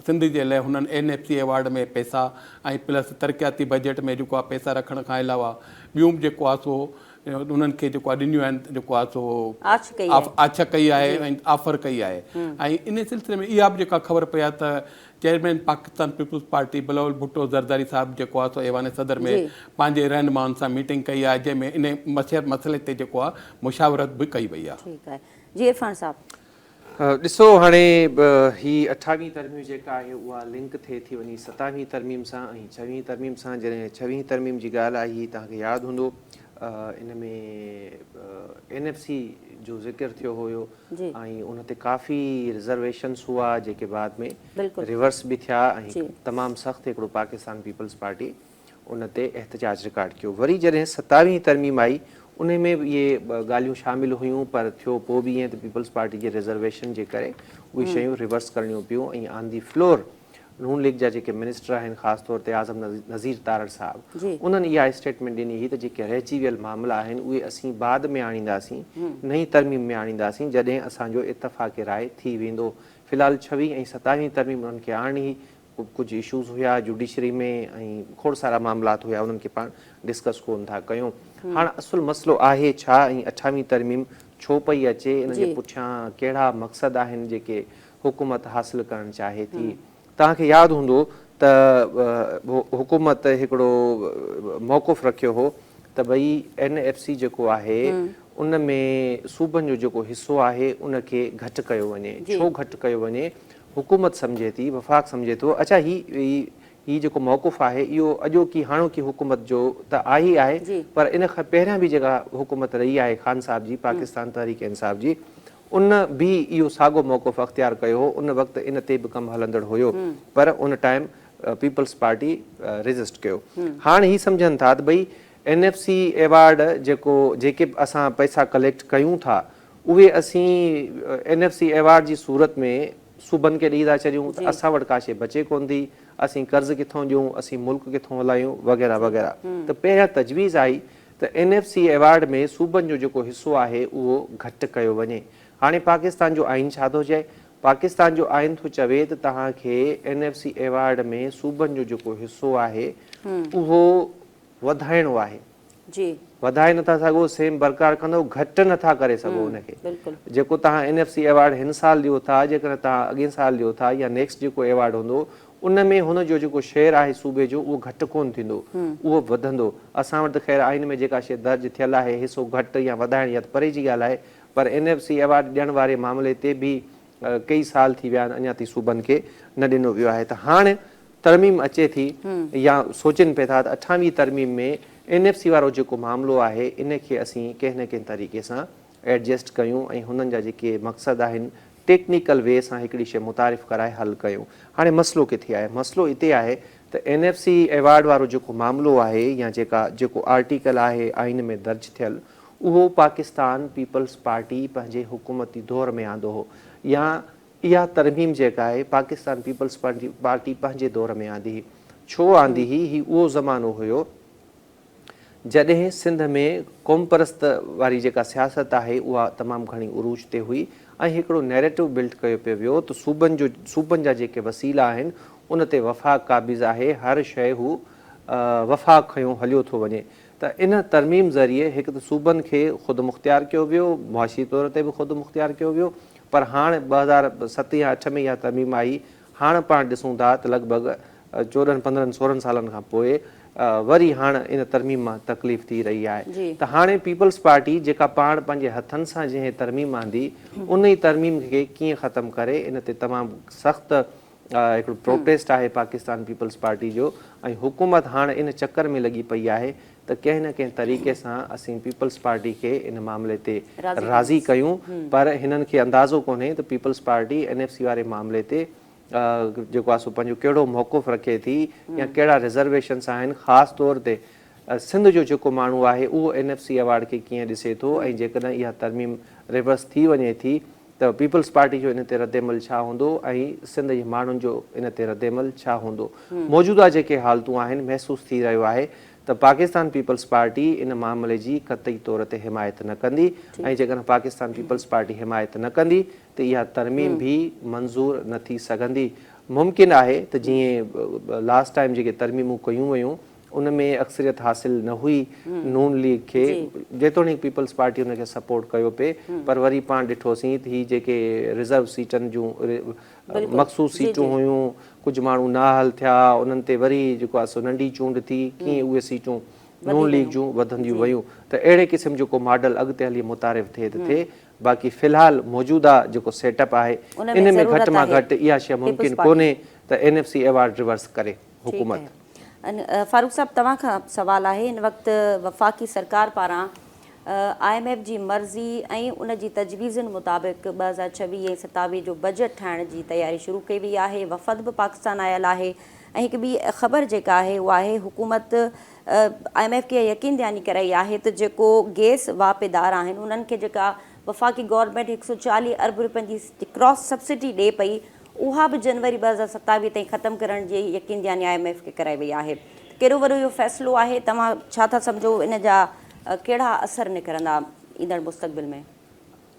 सिंध जे लाइ हुननि NFC अवॉर्ड में पैसा ऐं प्लस तरक़ियाती बजट में जेको आहे पैसा रखण खां अलावा ॿियूं बि जेको आहे सो उन्हनि खे जेको आहे ॾिनियूं आहिनि जेको आहे सो आछ कई आहे ऐं ऑफर कई आहे ऐं इन सिलसिले में इहा बि जेका ख़बर पई आहे त चेयरमैन पाकिस्तान पीपुल्स पार्टी बिलावल भुट्टो ज़रदारी साहिबु जेको आहे सो ऐवान सदर में पंहिंजे रहनुमाउनि सां मीटिंग कई आहे जंहिंमें इन मसइले ते जेको आहे मुशावरत बि कई वई आहे। ठीकु आहे जी इरफान साहब। ॾिसो हाणे ही 28वीं तरमीम जेका आहे उहा लिंक थिए थी वञी 27वीं तरमीम सां ऐं 6वीं तरमीम सां। जॾहिं 6वीं तरमीम जी ॻाल्हि आई तव्हांखे यादि हूंदो इन में NFC जो ज़िक्र थियो हुयो ऐं उन ते काफ़ी रिज़र्वेशन्स हुआ जेके बाद में रिवर्स बि थिया ऐं तमामु सख़्तु हिकिड़ो पाकिस्तान पीपल्स पार्टी उन ते एहतजाज रिकॉर्ड कयो। वरी जॾहिं 27वीं तरमीम आई उन में बि इहे ॻाल्हियूं शामिल हुयूं पर थियो पोइ बि ईअं त पीपल्स पार्टी जे रिज़र्वेशन जे करे उहे शयूं रिवर्स करणियूं पियूं ऐं on the floor Noon league जा जेके मिनिस्टर आहिनि ख़ासि तौर ते आज़म नज़ीर तारड़ साहिबु उन्हनि इहा स्टेटमेंट ॾिनी हुई त जेके रहिजी वियल मामला आहिनि उहे असीं बाद में आणींदासीं नई तरमीम में आणींदासीं जॾहिं असांजो इतफ़ाक़ राय थी वेंदो। फ़िलहालु 6वीं ऐं 27वीं तरमीम उन्हनि खे आणी कुझु इशूज़ हुया जुडिशरी में ऐं खोड़ सारा मामलात हुया उन्हनि खे पाण डिस्कस कोन था कयूं। हाणे असुलु मसइलो आहे छा ऐं 28वीं तरमीम छो पई अचे इन जे पुठियां कहिड़ा मक़सद आहिनि जेके हुकूमत हासिलु करणु चाहे थी। तव्हांखे यादि हूंदो त हुकूमत हिकिड़ो मौक़ुफ़ रखियो हो त भई NFC जेको आहे उन में सूबनि जो जेको हिसो आहे उनखे घटि कयो वञे। छो घटि कयो वञे? हुकूमत सम्झे थी वफ़ाक़ सम्झे थो अच्छा ही जेको मौक़ुफ़ आहे इहो अॼोकी हाणोकी हुकूमत जो त आहे ई आहे पर इन खां पहिरियां बि जेका हुकूमत रही आहे ख़ान साहिब जी पाकिस्तान तहरीक इंसाफ़ जी उन बि इहो साॻियो मौक़ुफ़ अख़्तियार कयो हो। उन वक़्तु इन ते बि कमु हलंदड़ हुयो पर उन टाइम पीपल्स पार्टी रेज़िस्ट कयो। हाणे ही सम्झनि था त भई NFC अवॉर्ड जेके असां पैसा कलेक्ट कयूं था उहे असीं NFC अवॉर्ड जी सूरत में सूबनि खे ॾेई था छॾियूं त असां वटि का शइ बचे कोन थी असीं कर्ज़ किथां ॾियूं असीं मुल्क किथां हलायूं वग़ैरह वग़ैरह। त पहिरियां तजवीज़ आई त NFC अवॉर्ड में सूबनि जो जेको हिसो आहे उहो घटि कयो वञे। हाणे पाकिस्तान जो आइन छा थो चए? पाकिस्तान जो आइन थो चवे त तव्हांखे NFC अवॉर्ड में सूबनि जो जेको हिसो आहे उहो वधाइणो आहे। वधाए नथा सघो सेम बरक़रार कंदो घटि नथा करे सघो उनखे। जेको तव्हां NFC अवॉर्ड हिन साल ॾियो था जेकॾहिं तव्हां अॻे साल ॾियो था या नेक्स्ट जेको अवॉर्ड हूंदो उन में हुनजो जेको शेयर आहे सूबे जो उहो घटि कोन थींदो उहो वधंदो। असां वटि त ख़ैर आइन में जेका शइ दर्ज थियल आहे हिसो घटि या वधाइण या त परे जी ॻाल्हि आहे पर NFC अवॉर्ड ॾियण वारे मामले ते बि कई साल थी विया आहिनि अञा ताईं सूबनि खे न ॾिनो वियो आहे। त हाणे तरमीम अचे थी या सोचनि पिया था त 28वीं तरमीम में NFC वारो जेको मामिलो आहे इन खे असीं कंहिं न कंहिं तरीक़े सां एडजस्ट कयूं ऐं हुननि जा जेके मक़सद आहिनि टेक्निकल वे सां हिकिड़ी शइ मुतारिफ़ कराए हल कयूं। हाणे मसइलो किथे आहे? मसइलो हिते आहे त NFC अवॉर्ड वारो जेको मामिलो आहे या जेको आर्टिकल आहे आइन में दर्ज थियल उहो पाकिस्तान पीपल्स पार्टी पंहिंजे हुकूमती दौर में आंदो हो या इहा तरमीम जेका आहे पाकिस्तान पीपल्स पार्टी पंहिंजे दौर में आंदी हुई। छो आंदी हुई? ही उहो ज़मानो हुयो जॾहिं सिंध में क़ौम परस्त वारी जेका सियासत आहे उहा तमामु घणी उरूज ते हुई ऐं हिकिड़ो नैरेटिव बिल्ड कयो पियो वियो त सूबनि जा जेके वसीला आहिनि उन ते वफ़ाक़ क़ाबिज़ आहे हर शइ हू वफ़ाक़ खयों हलियो थो वञे। त इन तरमीम ज़रिए हिकु त सूबनि खे ख़ुदि मुख़्तियार कयो वियो मुआशी तौर ते बि ख़ुदि मुख़्तियार कयो वियो पर हाणे 2007 या 8 में इहा तरमीम आई। हाणे पाण ॾिसूं था त लॻभॻि 14, 15, 16 सालनि खां पोइ वरी हाणे इन तरमीम मां तकलीफ़ थी रही आहे। त हाणे पीपल्स पार्टी जेका पाण पंहिंजे हथनि सां जंहिं तरमीम आंदी उन ई तरमीम खे कीअं ख़तमु करे इन ते तमामु सख़्तु हिकिड़ो प्रोटेस्ट आहे पाकिस्तान पीपल्स पार्टी जो ऐं हुकूमत हाणे इन चकर में लॻी पई आहे त कंहिं न कंहिं तरीक़े सां असीं पीपल्स पार्टी खे इन मामले ते राज़ी कयूं पर हिननि खे अंदाज़ो कोन्हे त पीपल्स पार्टी NFC वारे मामले ते जेको आहे सो पंहिंजो कहिड़ो मौक़ुफ़ रखे थी या कहिड़ा रिज़र्वेशन्स आहिनि ख़ासि तौर ते सिंध जो जेको माण्हू आहे उहो NFC अवॉर्ड खे कीअं ॾिसे थो ऐं जेकॾहिं इहा तरमीम रिवर्स थी वञे थी त पीपल्स पार्टी जो इन ते रद्दमल छा हूंदो ऐं सिंध जे माण्हुनि जो इन ते रद्दमल छा हूंदो। मौजूदा जेके हालतूं आहिनि महसूसु थी रहियो आहे त पाकिस्तान पीपल्स पार्टी इन मामले जी क़तई तौर ते हिमायत न कंदी ऐं जेकॾहिं पाकिस्तान पीपल्स पार्टी हिमायत न कंदी त इहा तरमीम भी मंज़ूर न थी सघंदी। मुमकिन आहे त जीअं लास्ट टाइम जेके तरमीमूं कयूं वयूं उन में अक्सरियत हासिल न हुई नून लीग खे, जेतोणीकि पीपल्स पार्टी उनखे सपोर्ट कयो पे, पर वरी पाण ॾिठोसीं त ही जेके रिज़र्व सीटनि जूं मख़सूस सीटूं हुयूं, कुझु माण्हू नाहल थिया, उन्हनि ते वरी जेको आहे सो नंढी चूंड थी, कीअं उहे सीटूं नून लीग जूं वधंदियूं वयूं। त अहिड़े क़िस्म जेको मॉडल अॻिते हली मुतारिफ़ थिए त थिए। बाक़ी फ़िलहाल मौजूदा जेको सेटअप आहे इन में घटि मां घटि इहा शइ मुमकिन कोन्हे त NFC अवार्ड रिवर्स करे हुकूमत। फारूक साहब, तव्हां खां सवाल आहे, हिन वक़्तु वफ़ाक़ी सरकार पारां IMF जी मर्ज़ी ऐं उन जी तजवीज़ुनि मुताबिक़ 2026-27 जो बजट ठाहिण जी तयारी शुरू कई वई आहे। वफ़द बि पाकिस्तान आयल आहे ऐं हिकु ॿी ख़बर जेका आहे उहा आहे हुकूमत IMF खे यकीन ॾियानी कराई आहे त जेको गैस वापेदार आहिनि उन्हनि खे जेका वफ़ाक़ी गवर्नमेंट 140 अरब रुपयनि जी क्रॉस सब्सिडी ॾिए पई, उहा बि जनवरी 2027 ताईं ख़तमु करण जी यकीन ॾियानी IMF खे कराई वई आहे। कहिड़ो वॾो इहो फ़ैसिलो आहे? तव्हां छा था सम्झो इन जा कहिड़ा असर निकिरंदा ईंदड़ मुस्तक़बिल में?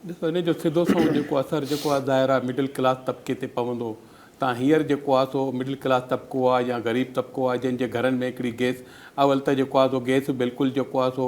ॾिसो, इन जो सिधो सो जेको असरु जेको आहे ज़ाहिर आहे मिडिल क्लास तबिके ते पवंदो। तव्हां हींअर जेको आहे सो मिडिल क्लास तबिको आहे या ग़रीब तबिको आहे जंहिंजे घरनि में हिकिड़ी गैस, अवल त जेको आहे सो गैस बिल्कुलु जेको आहे सो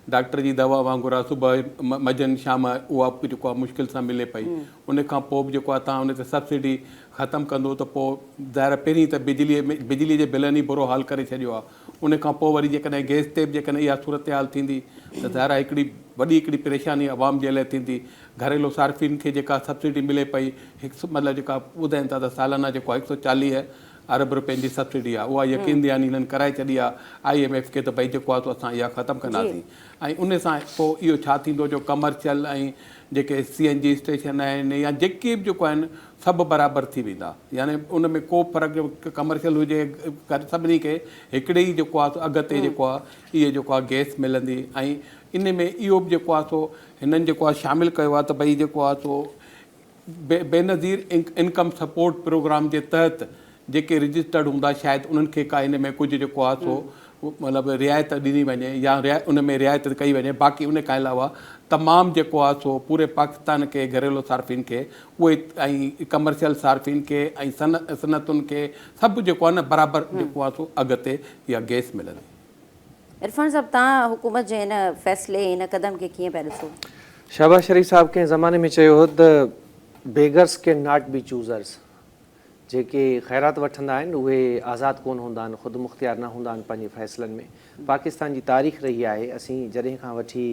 डॉक्टर जी दवा वांगुरु आहे, सुबुह मंझंदि शाम उहा जेको आहे मुश्किल सां मिले पई। उन खां पोइ बि जेको आहे तव्हां उन ते सब्सिडी ख़तमु कंदो त पोइ ज़ाहिर पहिरीं त बिजलीअ जे बिलनि ई बुरो हाल करे छॾियो आहे। उन खां पोइ वरी जेकॾहिं गैस ते बि जेकॾहिं इहा सूरत हाल थींदी त ज़ाहिर आहे हिकिड़ी परेशानी आवाम जे लाइ थींदी। घरेलू सार्फिन खे जेका सब्सिडी मिले पई, मतिलबु जेका ॿुधाइनि था त सालाना जेको आहे 140 अरब रुपयनि जी सब्सिडी आहे, उहा यकीन ॾियानी हिननि कराए छॾी आहे IMF खे त भई जेको आहे असां इहा ख़तमु कंदासीं। ऐं उन सां पोइ इहो छा थींदो जो कमर्शियल ऐं जेके CNG स्टेशन आहिनि या जेके बि जेको आहिनि सभु बराबरि थी वेंदा, यानी उन में को फ़र्क़ु कमर्शियल हुजे सभिनी खे हिकिड़े ई जेको आहे अघ ते जेको आहे इहे जेको आहे गैस मिलंदी। ऐं इन में इहो बि जेको आहे सो हिननि जेको आहे शामिलु कयो आहे त भई जेको आहे सो बेनज़ीर इनकम सपोर्ट प्रोग्राम जे तहत जेके रजिस्टर्ड हूंदा शायदि उन्हनि खे का इन में कुझु जेको आहे सो मतिलबु रिआयत ॾिनी वञे या उन में रिआयत कई वञे। बाक़ी उन खां अलावा तमामु जेको आहे सो पूरे पाकिस्तान खे घरेलू सार्फिन खे उहे ऐं कमर्शियल सार्फिन खे ऐं सनतुनि खे सभु जेको आहे न बराबरि जेको आहे सो अघ ते इहा गैस मिलंदी। इरफान साहब, तव्हां हुकूमत जे हिन फ़ैसिले हिन क़दम खे कीअं पिया ॾिसो? शहबाज शरीफ़ साहब कंहिं ज़माने में चयो हो त beggars can not be choosers. जेके ख़ैरात वठंदा आहिनि उहे आज़ादु कोन हूंदा आहिनि, ख़ुदि मुख़्तियार न हूंदा आहिनि पंहिंजे फ़ैसिलनि में। पाकिस्तान जी तारीख़ रही आहे, असीं जॾहिं खां वठी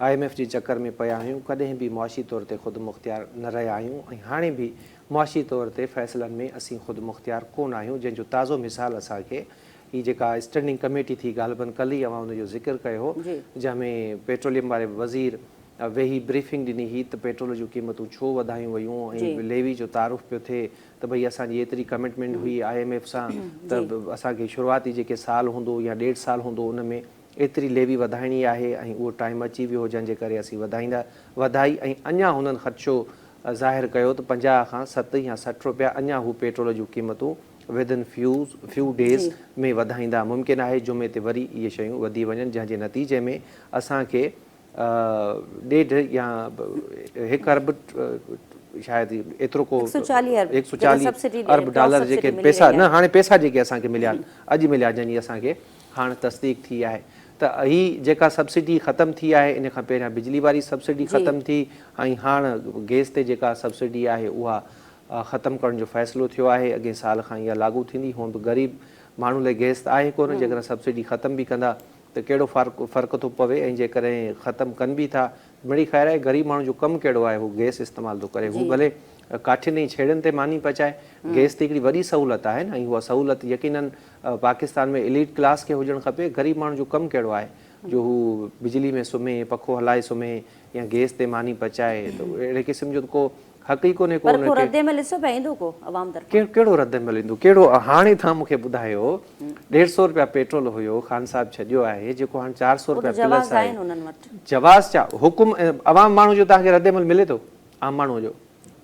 IMF जे चकर में पिया आहियूं कॾहिं बि मुआशी तौर ते ख़ुदि मुख़्तियार न रहिया आहियूं ऐं हाणे बि मुआशी तौर ते फ़ैसिलनि में असीं ख़ुदि मुख़्तियार कोन आहियूं। जंहिंजो ताज़ो मिसाल असांखे ही जेका स्टैंडिंग कमेटी थी ग़ालिबन कल्ह ई अवां हुनजो ज़िक्र कयो हो, जंहिंमें पेट्रोलियम वारे वज़ीर वेही ब्रीफिंग ॾिनी हुई त पेट्रोल जूं क़ीमतूं छो वधायूं वयूं ऐं लेवी जो तारुफ़ पियो थिए त भई असांजी एतिरी कमिटमेंट हुई IMF सां त असांखे शुरूआती जेके साल हूंदो या 1.5 साल हूंदो उन में एतिरी लेवी वधाइणी आहे ऐं उहो टाइम अची वियो जंहिंजे करे असीं वधाई ऐं अञा हुननि ख़दशो ज़ाहिर कयो त 50 खां 70 या 60 रुपया अञा हू पेट्रोल जूं क़ीमतूं विदिन फ्यू डेज़ में वधाईंदा। मुमकिन आहे जुमे ते वरी इहे शयूं वधी वञनि जंहिंजे नतीजे में असांखे 1.5 या 1 अरब शायदि एतिरो को 140 अरब डॉलर जेके पैसा न हाणे पैसा जेके असांखे मिलिया अॼु मिलिया जंहिंजी असांखे हाणे तस्दीक थी आहे त ही जेका सब्सिडी ख़तमु थी आहे इन खां पहिरियां बिजली वारी सब्सिडी ख़तमु थी ऐं हाणे गैस ते जेका सब्सिडी आहे उहा ख़तमु करण जो फ़ैसिलो थियो आहे। अॻे साल खां इहा लागू थींदी। हूअं बि ग़रीब माण्हू लाइ गैस त आहे कोन, जेकॾहिं सब्सिडी ख़तमु बि कंदा त कहिड़ो फ़र्क़ु थो पवे ऐं जेकॾहिं ख़तमु कनि बि था मिड़ी ख़ैर आहे ग़रीब माण्हू जो कमु कहिड़ो आहे, हू गैस इस्तेमालु थो करे, हू भले काठियुनि ऐं छेड़नि ते मानी पचाए। गैस त हिकिड़ी वॾी सहूलियत आहे न ऐं उहा सहूलियत यकीनन पाकिस्तान में एलीट क्लास खे हुजणु खपे। ग़रीब माण्हू जो कमु कहिड़ो आहे जो हू बिजली में सुम्हे, पखो हलाए सुम्हे या गैस ते मानी पचाए, त अहिड़े क़िस्म जो को हक़ ई कोन्हे को कहिड़ो रद्दमल ईंदो कहिड़ो। हाणे तव्हां मूंखे ॿुधायो 150 रुपया पेट्रोल हुयो, ख़ान साहब छॾियो आहे, जेको हाणे 400 रुपया प्लस आहे। जवाज़ छा हुकुम अवाम माण्हू जो तव्हांखे रद्दमल मिले थो? आम माण्हूअ जो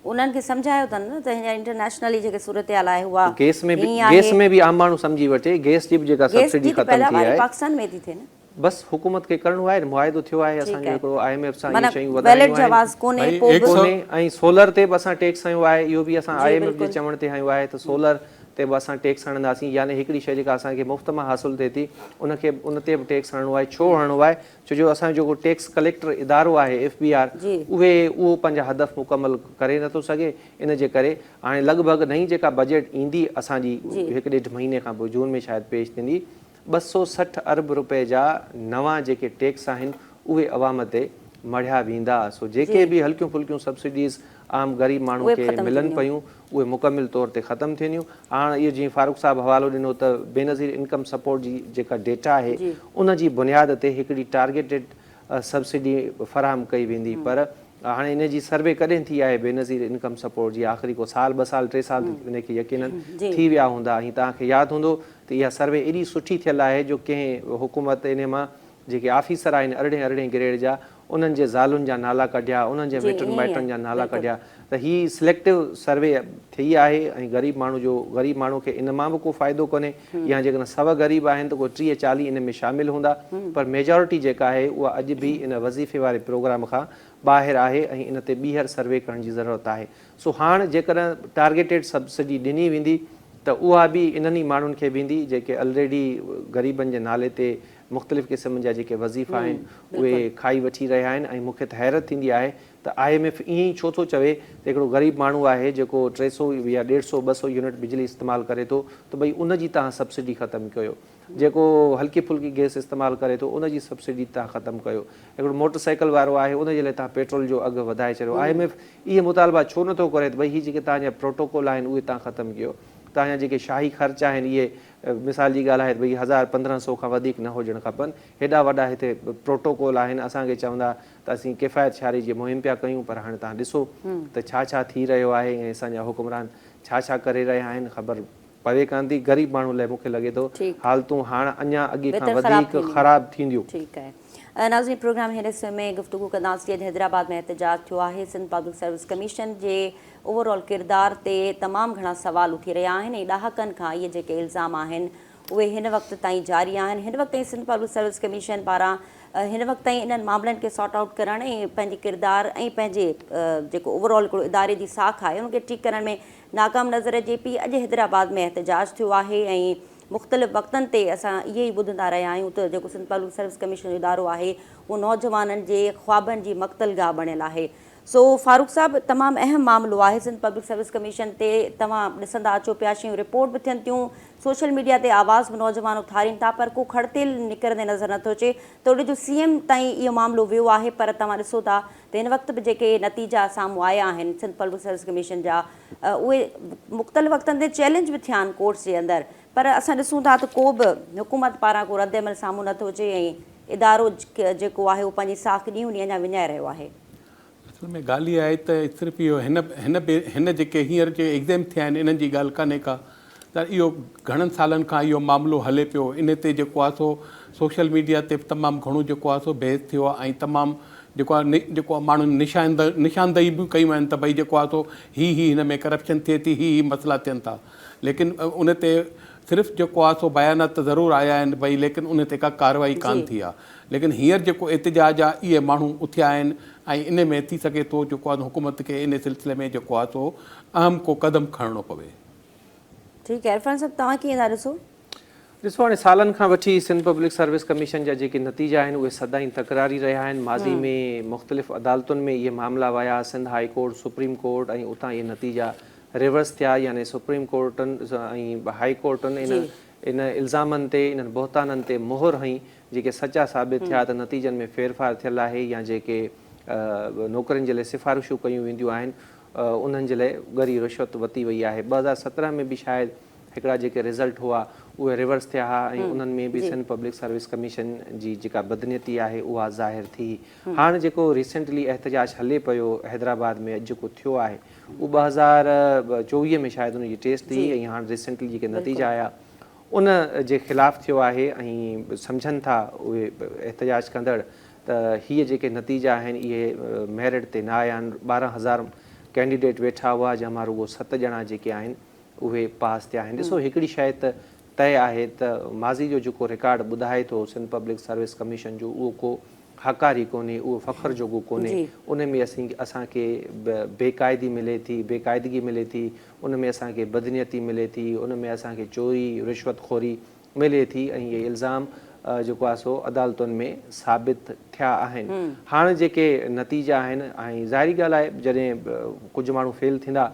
उन्हनि खे सम्झायो अथनि न त हींअर इंटरनेशनली जेके सूरत हाल आहे उहा गैस में हीअं आहे। गैस में भी आम माण्हू सम्झी वठे, गैस जी बि जेका गैस सब्सिडी जी त ख़तम थी पैदावार आहे, पाकिस्तान में थी थिए न। बस हुकूमत खे करिणो आहे, मुआइदो थियो आहे असांजो आहे। हिकिड़ो IMF सां माना इहे शयूं वैलिड वधाइणियूं आहिनि। जवाज़ कोन्हे भई पोइ बि कोन्हे, ऐं सोलर ते बि असां टैक्स हयो आहे, इहो बि असां जी, IMF जे बिल्कुलु। चवण ते हयो आहे त सोलर ते बि असां टैक्स हणंदासीं, यानी हिकिड़ी शइ जेका असांखे मुफ़्त मां हासिलु थिए थी उन ते बि टैक्स हणणो आहे। छो हणणो आहे? छो जो असांजो जेको टैक्स कलेक्टर इदारो आहे FBR, जी। उहो पंहिंजा हदफ़ मुकमल करे नथो सघे। इन जे करे हाणे लॻभॻि नई जेका बजट ईंदी असांजी हिकु ॾेढ महीने खां पोइ जून में शायदि पेश थींदी, 260 अरब रुपए जा नवां जेके टैक्स आहिनि उहे अवाम ते मढ़िया वेंदा। सो जेके बि हल्कियूं फुल्कियूं सब्सिडीज़ आम ग़रीब माण्हू उहे खे ख़तमु मिलनि थींदियूं। पियूं उहे मुकमिल तौर ते ख़तमु थींदियूं। हाणे इहो जीअं फारूक साहब हवालो ॾिनो त बेनज़ीर इनकम सपोर्ट जी जेका डेटा आहे उन जी बुनियाद ते हिकिड़ी टारगेटेड सब्सिडी फराहम कई वेंदी। पर हाणे इन जी सर्वे कॾहिं थी आहे बेनज़ीर इनकम सपोर्ट जी? आख़िरी को साल 2 साल 3 साल इनखे यकीनन थी विया हूंदा। ऐं तव्हांखे यादि हूंदो त इहा सर्वे एॾी सुठी थियल आहे जो कंहिं हुकूमत इन मां जेके ऑफिसर आहिनि अरिड़हें ग्रेड जा उन्हनि जे ज़ालुनि जा नाला कढिया, उन्हनि जे मिटनि माइटनि जा नाला कढिया। त हीअ सिलेक्टिव सर्वे थी आहे ऐं ग़रीब माण्हू खे इन मां बि को फ़ाइदो कोन्हे। या जेकॾहिं 100 ग़रीब आहिनि त को 30-40 इन में शामिलु हूंदा, पर मेजॉरिटी जेका आहे उहा अॼु बि इन वज़ीफ़े वारे प्रोग्राम खां ॿाहिरि आहे ऐं इन ते ॿीहर सर्वे करण जी ज़रूरत आहे। सो हाणे जेकॾहिं टारगेटेड सब्सिडी ॾिनी वेंदी त उहा बि इन्हनि ई माण्हुनि खे वेंदी जेके ऑलरेडी ग़रीबनि जे नाले ते मुख़्तलिफ़ क़िस्म जा जेके वज़ीफ़ा आहिनि उहे खाई वठी रहिया आहिनि। ऐं मूंखे त हैरत थींदी आहे त IMF ईअं ई छो थो चवे त हिकिड़ो ग़रीब माण्हू आहे जेको 300 या 150-200 यूनिट बिजली इस्तेमालु करे थो त भई उन जी तव्हां सब्सिडी ख़तमु कयो, जेको हल्की फुल्की गैस इस्तेमालु करे थो उन जी सब्सिडी तव्हां ख़तमु कयो, हिकिड़ो मोटरसाइकिल वारो आहे उन जे लाइ तव्हां पेट्रोल जो अघु वधाए छॾियो। IMF इहे मुतालबा छो नथो करे त भई हीअ जेके तव्हांजा प्रोटोकॉल आहिनि उहे तव्हां ख़तमु कयो, तव्हांजा जेके शाही ख़र्च आहिनि इहे मिसाल जी ॻाल्हि आहे त भई 1000-1500 खां वधीक न हुजणु खपनि। हेॾा वॾा हिते प्रोटोकॉल आहिनि, असांखे चवंदा त असीं किफ़ायत शारी जी मुहिम पिया कयूं, पर हाणे तव्हां ॾिसो त छा थी रहियो आहे ऐं असांजा हुकुमरान छा करे रहिया आहिनि ख़बर पवे कान थी। ग़रीब माण्हू लाइ मूंखे लॻे थो हालतूं हाणे अञा अॻे खां वधीक ख़राब थींदियूं। ठीकु आहे। नाज़रीन, प्रोग्राम हिन हिसे में गुफ़्तगू कंदासीं। अॼु हैदराबाद में एहतजाज थियो आहे। सिंध पब्लिक सर्विस कमीशन जे ओवरऑल किरदार ते तमामु घणा सवाल उथी रहिया आहिनि ऐं ॾहाकनि खां इहे जेके इल्ज़ाम आहिनि उहे हिन वक़्त ताईं जारी आहिनि। हिन वक़्त ताईं सिंध पब्लिक सर्विस कमीशन पारां हिन वक़्त ताईं इन्हनि मामलनि खे सॉर्ट आउट करण ऐं पंहिंजे किरदार ऐं पंहिंजे जेको ओवरऑल हिकिड़ो इदारे जी साख आहे उनखे ठीकु करण में नाकाम नज़र अचे पई। अॼु हैदराबाद में एहतजाज थियो आहे ऐं मुख़्तलिफ़ वक़्तनि ते असां इहे ई ॿुधंदा रहिया आहियूं त जेको सिंध पब्लिक सर्विस कमीशन जो इदारो आहे उहो नौजवाननि जे ख़्वाबनि जी मक़तलगाह बणियलु आहे। सो फारूक साहब, तमामु अहम मामिलो आहे सिंध पब्लिक सर्विस कमीशन ते। तव्हां ॾिसंदा अचो पिया, शयूं रिपोर्ट बि थियनि थियूं, सोशल मीडिया ते आवाज़ बि नौजवान उथारीनि था, पर को खड़तेल निकिरंदे नज़र नथो अचे। त ओॾे जो CM ताईं इहो मामिलो वियो आहे, पर तव्हां ॾिसो था त हिन वक़्त बि जेके नतीजा साम्हूं आया आहिनि सिंध पब्लिक सर्विस कमीशन जा उहे मुख़्तलिफ़ वक़्तनि ते चैलेंज बि थिया आहिनि कोर्ट्स जे अंदरि, पर असां ॾिसूं था त को बि हुकूमत पारां को रद्द अमल साम्हूं नथो अचे ऐं इदारो जेको आहे उहो पंहिंजी साख ॾींहुं ॾींहुं अञा विञाए रहियो आहे। असल में ॻाल्हि इहा आहे त सिर्फ़ु इहो हिन जेके हींअर जे एग्ज़ाम थिया आहिनि इन्हनि जी ॻाल्हि कान्हे का, त इहो घणनि सालनि खां इहो मामिलो हले पियो। इन ते जेको आहे सो सोशल मीडिया ते तमामु घणो जेको आहे सो बहस थियो आहे ऐं तमामु जेको आहे माण्हुनि निशानदही बि कयूं आहिनि त भई जेको आहे सो हिन में करप्शन थिए थी, ही मसइला थियनि था। लेकिन उन ते सिर्फ़ु जेको आहे सो बयानात त ज़रूरु आया आहिनि भई, लेकिन उन ते का कार्रवाई कान थी आहे। लेकिन हींअर जेको एहतजाज आहे इहे माण्हू उथिया आहिनि ऐं इन में थी सघे थो जेको आहे हुकूमत खे इन सिलसिले में जेको आहे सो अहम को क़दम खणणो पवे। ठीकु आहे। इरफान साहब, तव्हां कीअं था ॾिसो हाणे सालनि खां वठी सिंध पब्लिक सर्विस कमीशन जा जेके नतीजा आहिनि उहे सदाईं तकरारी रहिया आहिनि। माज़ी में मुख़्तलिफ़ अदालतुनि में इहे मामला विया, Sindh high court, supreme court, ऐं उतां इहे नतीजा रिवर्स थिया। यानी सुप्रीम कोर्टनि ऐं हाई कोर्टनि इन इल्ज़ामनि ते, इन्हनि बहताननि ते मोहर हई जेके सचा साबित थिया त नतीजनि में फेरफार थियल आहे या जेके नौकरनि जे लाइ सिफ़ारिशूं कयूं वेंदियूं आहिनि उन्हनि जे लाइ ॻरी रिश्वत वरिती वई आहे। 2017 में बि शायदि हिकिड़ा जेके रिज़ल्ट हुआ उहे रिवर्स थिया हुआ ऐं उन्हनि में बि सिंध पब्लिक सर्विस कमीशन जी जेका बदनीयती आहे उहा ज़ाहिर थी। हाणे जेको रिसेंटली एहतजाज हले पियो हैदराबाद में, अॼु जेको थियो आहे उहो 2024 में शायदि उनजी टेस्ट थी ऐं हाणे रिसेंटली जेके नतीजा आया उन जे ख़िलाफ़ु थियो आहे ऐं सम्झनि था उहे एहतजाज कंदड़ त हीअ जेके नतीजा आहिनि इहे मेरिट ते न आया आहिनि। 12,000 कैंडिडेट वेठा हुआ जंहिंमां रुगो 7 ॼणा जेके आहिनि उहे पास थिया आहिनि। ॾिसो हिकिड़ी शइ त तय आहे त माज़ी जो जेको रिकॉर्ड ॿुधाए थो सिंध पब्लिक सर्विस कमीशन जो, उहो को हकारी कोन्हे, उहो फ़ख्र जोॻो कोन्हे। उन में असांखे बेक़ाइदगी मिले थी, उन में असांखे बदनीयती मिले थी, उन में असांखे चोरी रिश्वतखोरी मिले थी, ऐं इहे इल्ज़ाम जेको आहे सो अदालतुनि में साबित थिया आहिनि। हाणे जेके नतीजा आहिनि, ऐं ज़ाहिरी ॻाल्हि आहे जॾहिं कुझु माण्हू फेल थींदा,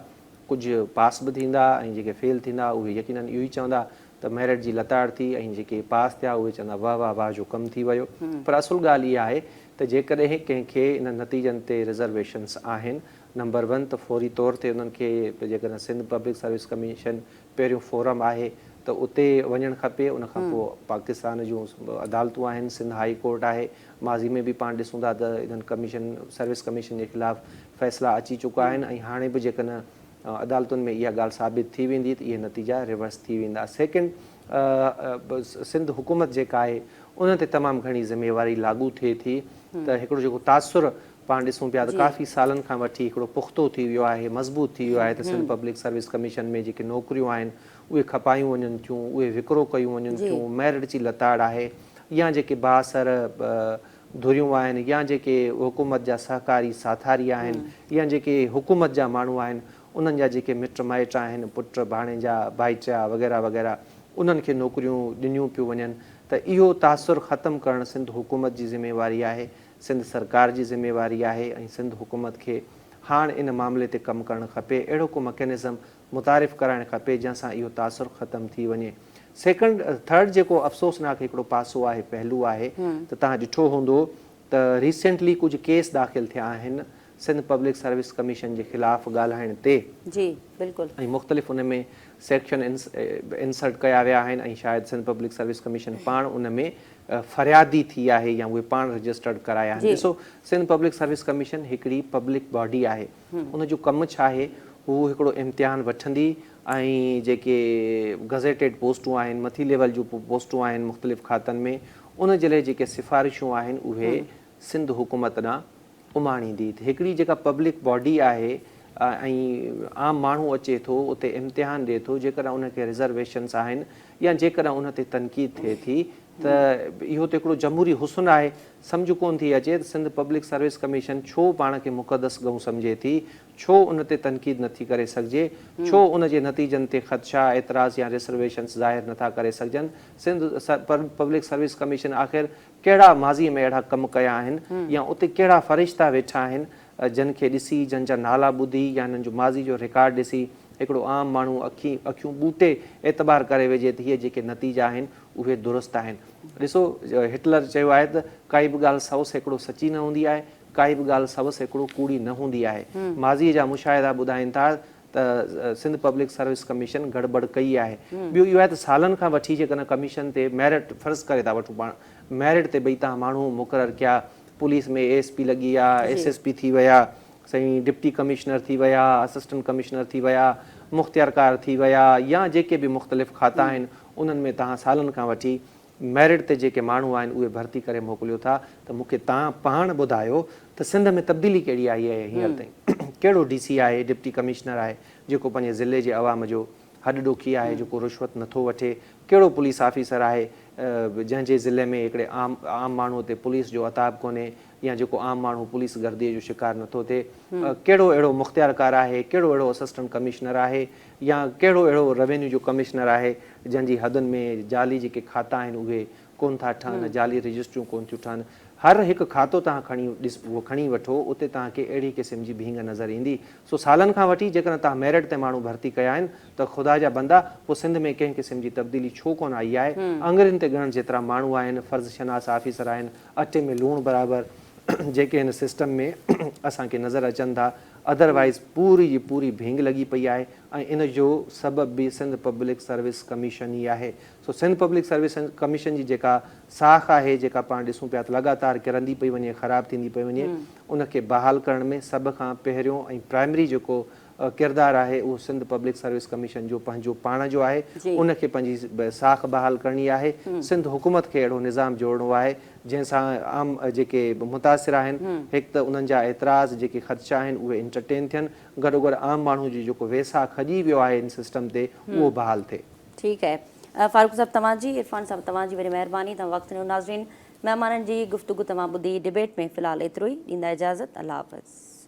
कुझु पास बि थींदा, ऐं जेके फेल थींदा उहे यकीनन इहो ई चवंदा त मेरिट जी लताड़ थी, ऐं जेके पास थिया उहे चवंदा वाह वाह वाह जो कमु थी वियो। पर असुल ॻाल्हि इहा आहे त जेकॾहिं कंहिंखे इन नतीजनि ते रिज़र्वेशन्स आहिनि, नंबर 1 त फौरी तौर ते उन्हनि खे जेकॾहिं सिंध पब्लिक सर्विस कमीशन पहिरियों फोरम आहे त उते वञणु खपे। उन खां पोइ पाकिस्तान जूं अदालतूं आहिनि, सिंध हाई कोर्ट आहे, माज़ी में बि पाण ॾिसूं था त इन्हनि सर्विस कमीशन जे ख़िलाफ़ु फ़ैसिला अची चुका आहिनि, ऐं हाणे बि जेकॾहिं अदालतुनि में इहा ॻाल्हि साबित थी वेंदी त इहे नतीजा रिवर्स थी वेंदा। सेकेंड, सिंध हुकूमत जेका आहे उन ते तमामु घणी ज़िमेवारी लागू थिए थी त हिकिड़ो जेको तासुर पाण ॾिसूं पिया त काफ़ी सालनि खां वठी हिकिड़ो पुख़्तो थी वियो आहे, मज़बूत थी वियो आहे त सिंध पब्लिक सर्विस कमीशन में जेके नौकरियूं आहिनि उहे खपायूं वञनि थियूं, उहे विकिरो कयूं वञनि थियूं, मेरिट जी लताड़ आहे, या जेके बासर धुरियूं आहिनि, या जेके हुकूमत जा सहकारी साथारी आहिनि, या जेके हुकूमत जा माण्हू आहिनि उन्हनि जा जेके मिट माइट आहिनि, पुट भाणेजा भाइचा वग़ैरह वग़ैरह, उन्हनि खे नौकरियूं ॾिनियूं पियूं वञनि। त इहो तासुर ख़तमु करणु सिंध हुकूमत जी ज़िमेवारी आहे, सिंध सरकार जी ज़िमेवारी आहे, ऐं सिंध हुकूमत खे हाणे इन मामले ते कमु करणु खपे, अहिड़ो को मैकेनिज़म मुतारिफ़ कराइणु खपे जंहिंसां इहो तासुर ख़तमु थी वञे। थर्ड जेको अफ़सोसनाक हिकिड़ो पासो आहे, पहलू आहे त तव्हां ॾिठो हूंदो त रिसेंटली कुझु केस दाख़िल थिया आहिनि सिंध पब्लिक सर्विस कमीशन जे ख़िलाफ़ु ॻाल्हाइण ते, जी बिल्कुलु, ऐं मुख़्तलिफ़ उन में सेक्शन इंसर्ट कया विया आहिनि, ऐं शायदि सिंध पब्लिक सर्विस कमीशन पाण उन में फ़रियादी थी आहे या उहे पाण रजिस्टर्ड कराया आहिनि। ॾिसो, सिंध पब्लिक सर्विस कमीशन हिकिड़ी पब्लिक बॉडी आहे, उन जो कमु छा आहे, हू हिकिड़ो इम्तिहान वठंदी, ऐं जेके गज़ेटेड पोस्टूं आहिनि, मथी लेवल जूं पोस्टूं आहिनि मुख़्तलिफ़ खातनि में, उन जे लाइ जेके सिफ़ारिशूं आहिनि उहे सिंध हुकूमत ॾांहुं उमाणींदी। हिकिड़ी जेका पब्लिक बॉडी आहे ऐं आम माण्हू अचे थो उते इम्तिहान ॾिए थो, जेकॾहिं उनखे रिज़र्वेशन्स आहिनि या जेकॾहिं उन ते तनक़ीद थिए थी त इहो त हिकिड़ो जमहूरी हुस्न आहे। सम्झ कोन थी अचे त सिंध पब्लिक सर्विस कमीशन छो पाण खे मुक़दस गऊं सम्झे थी, छो उन ते तनक़ीद नथी करे सघिजे, छो उन जे नतीजनि ते ख़दशा एतिराज़ या रिज़र्वेशन्स ज़ाहिर नथा करे सघजनि। सिंध पब्लिक सर्विस कमीशन आख़िर कहिड़ा माज़ीअ में अहिड़ा कम कया आहिनि, या उते कहिड़ा फ़रिश्ता वेठा आहिनि जिन खे ॾिसी, जन जा नाला ॿुधी, या हिननि जो माज़ी जो रिकॉर्ड ॾिसी हिकिड़ो आम माण्हू अखियूं ॿूटे एतबार करे वेझे त इहे जेके नतीजा आहिनि उहे दुरुस्त आहिनि। ॾिसो, हिटलर चयो आहे त काई बि ॻाल्हि 100% सची न हूंदी आहे, काई बि ॻाल्हि 100% कूड़ी न हूंदी आहे। माज़ीअ जा मुशाहिदा ॿुधाइनि था त सिंध पब्लिक सर्विस कमीशन गड़बड़ कई आहे। ॿियो इहो आहे त सालनि खां वठी जेकॾहिं कमीशन ते मेरिट फ़र्ज़ु करे था वठूं पाण, मेरिट ते भई तव्हां माण्हू मुक़ररु कया, पुलिस में ASP लॻी आहे, SSP थी विया, साईं डिप्टी कमिश्नर थी विया, असिस्टेंट कमिश्नर थी विया, मुख़्तियारकार थी विया, या जेके बि मुख़्तलिफ़ खाता आहिनि उन्हनि में तव्हां सालनि खां वठी मेरिट ते जेके माण्हू आहिनि उहे भर्ती करे मोकिलियो था। त मूंखे तव्हां पाण ॿुधायो त सिंध में तब्दीली कहिड़ी आई आहे हींअर ताईं? कहिड़ो DC आहे, डिप्टी कमिश्नर आहे जेको पंहिंजे ज़िले जे अवाम जो हॾु ॾोखी आहे, जेको रिश्वत नथो वठे? कहिड़ो पुलिस ऑफिसर आहे जंहिंजे ज़िले में हिकिड़े आम माण्हूअ ते पुलिस जो अताब कोन्हे, या जेको आम माण्हू पुलिस गर्दीअ जो शिकार नथो थिए? कहिड़ो अहिड़ो मुख़्तियारकार आहे, कहिड़ो अहिड़ो असिस्टेंट कमिश्नर आहे, या कहिड़ो अहिड़ो रेवेन्यू जो कमिश्नर आहे जंहिंजी हदनि में जाली जेके खाता आहिनि उहे कोन था ठहनि, जाली रजिस्ट्रियूं कोन थियूं ठहनि? हर हिकु खातो तव्हां खणी वठो, उते तव्हांखे अहिड़ी क़िस्म जी भींग नज़र ईंदी। सो सालनि खां वठी जेकॾहिं तव्हां मेरिट ते माण्हू भर्ती कया आहिनि त ख़ुदा जा बंदा, पोइ सिंध में कंहिं क़िस्म जी तब्दीली छो कोन आई आहे? अंग्रेज़नि ते ॻणण जेतिरा माण्हू आहिनि, फ़र्ज़ शनास ऑफिसर आहिनि, अटे में लूणु बराबरि जेके हिन सिस्टम में असांखे नज़र अचनि था, अदरवाइज़ पूरी जी पूरी भींग लॻी पई आहे, ऐं इन जो सबबु बि सिंध पब्लिक सर्विस कमीशन ई आहे। सो सिंध पब्लिक सर्विस कमीशन जी जेका साख आहे, जेका पाण ॾिसूं पिया त लगातार किरंदी पई वञे, ख़राबु थींदी पई वञे, उनखे बहाल करण में सभ खां पहिरियों ऐं प्राइमरी जेको किरदारु आहे उहो सिंध पब्लिक सर्विस कमीशन जो पंहिंजो पाण जो आहे जी। उनखे पंहिंजी साख बहाल करणी आहे सिंध हुकूमत खे अहिड़ो निज़ाम जोड़णो आहे जंहिंसां आम जेके मुतासिर आहिनि हिकु त उन्हनि जा एतिराज़ जेके ख़दशा आहिनि उहे एंटरटेन थियनि गॾोगॾु आम माण्हू जी जेको वेसा खॼी वियो आहे इन सिस्टम ते उहो बहाल थिए। ठीकु आहे फारूक साहब तव्हांजी, इरफान साहब तव्हांजी वरी महिरबानी, तव्हां वक़्तु ॾिनो। नाज़रीन, महिमाननि जी गुफ़्तगू तव्हां ॿुधी। डिबेट में फ़िलहालु एतिरो ई। ॾींदा इजाज़त। अल्लाह हाफ़िज़।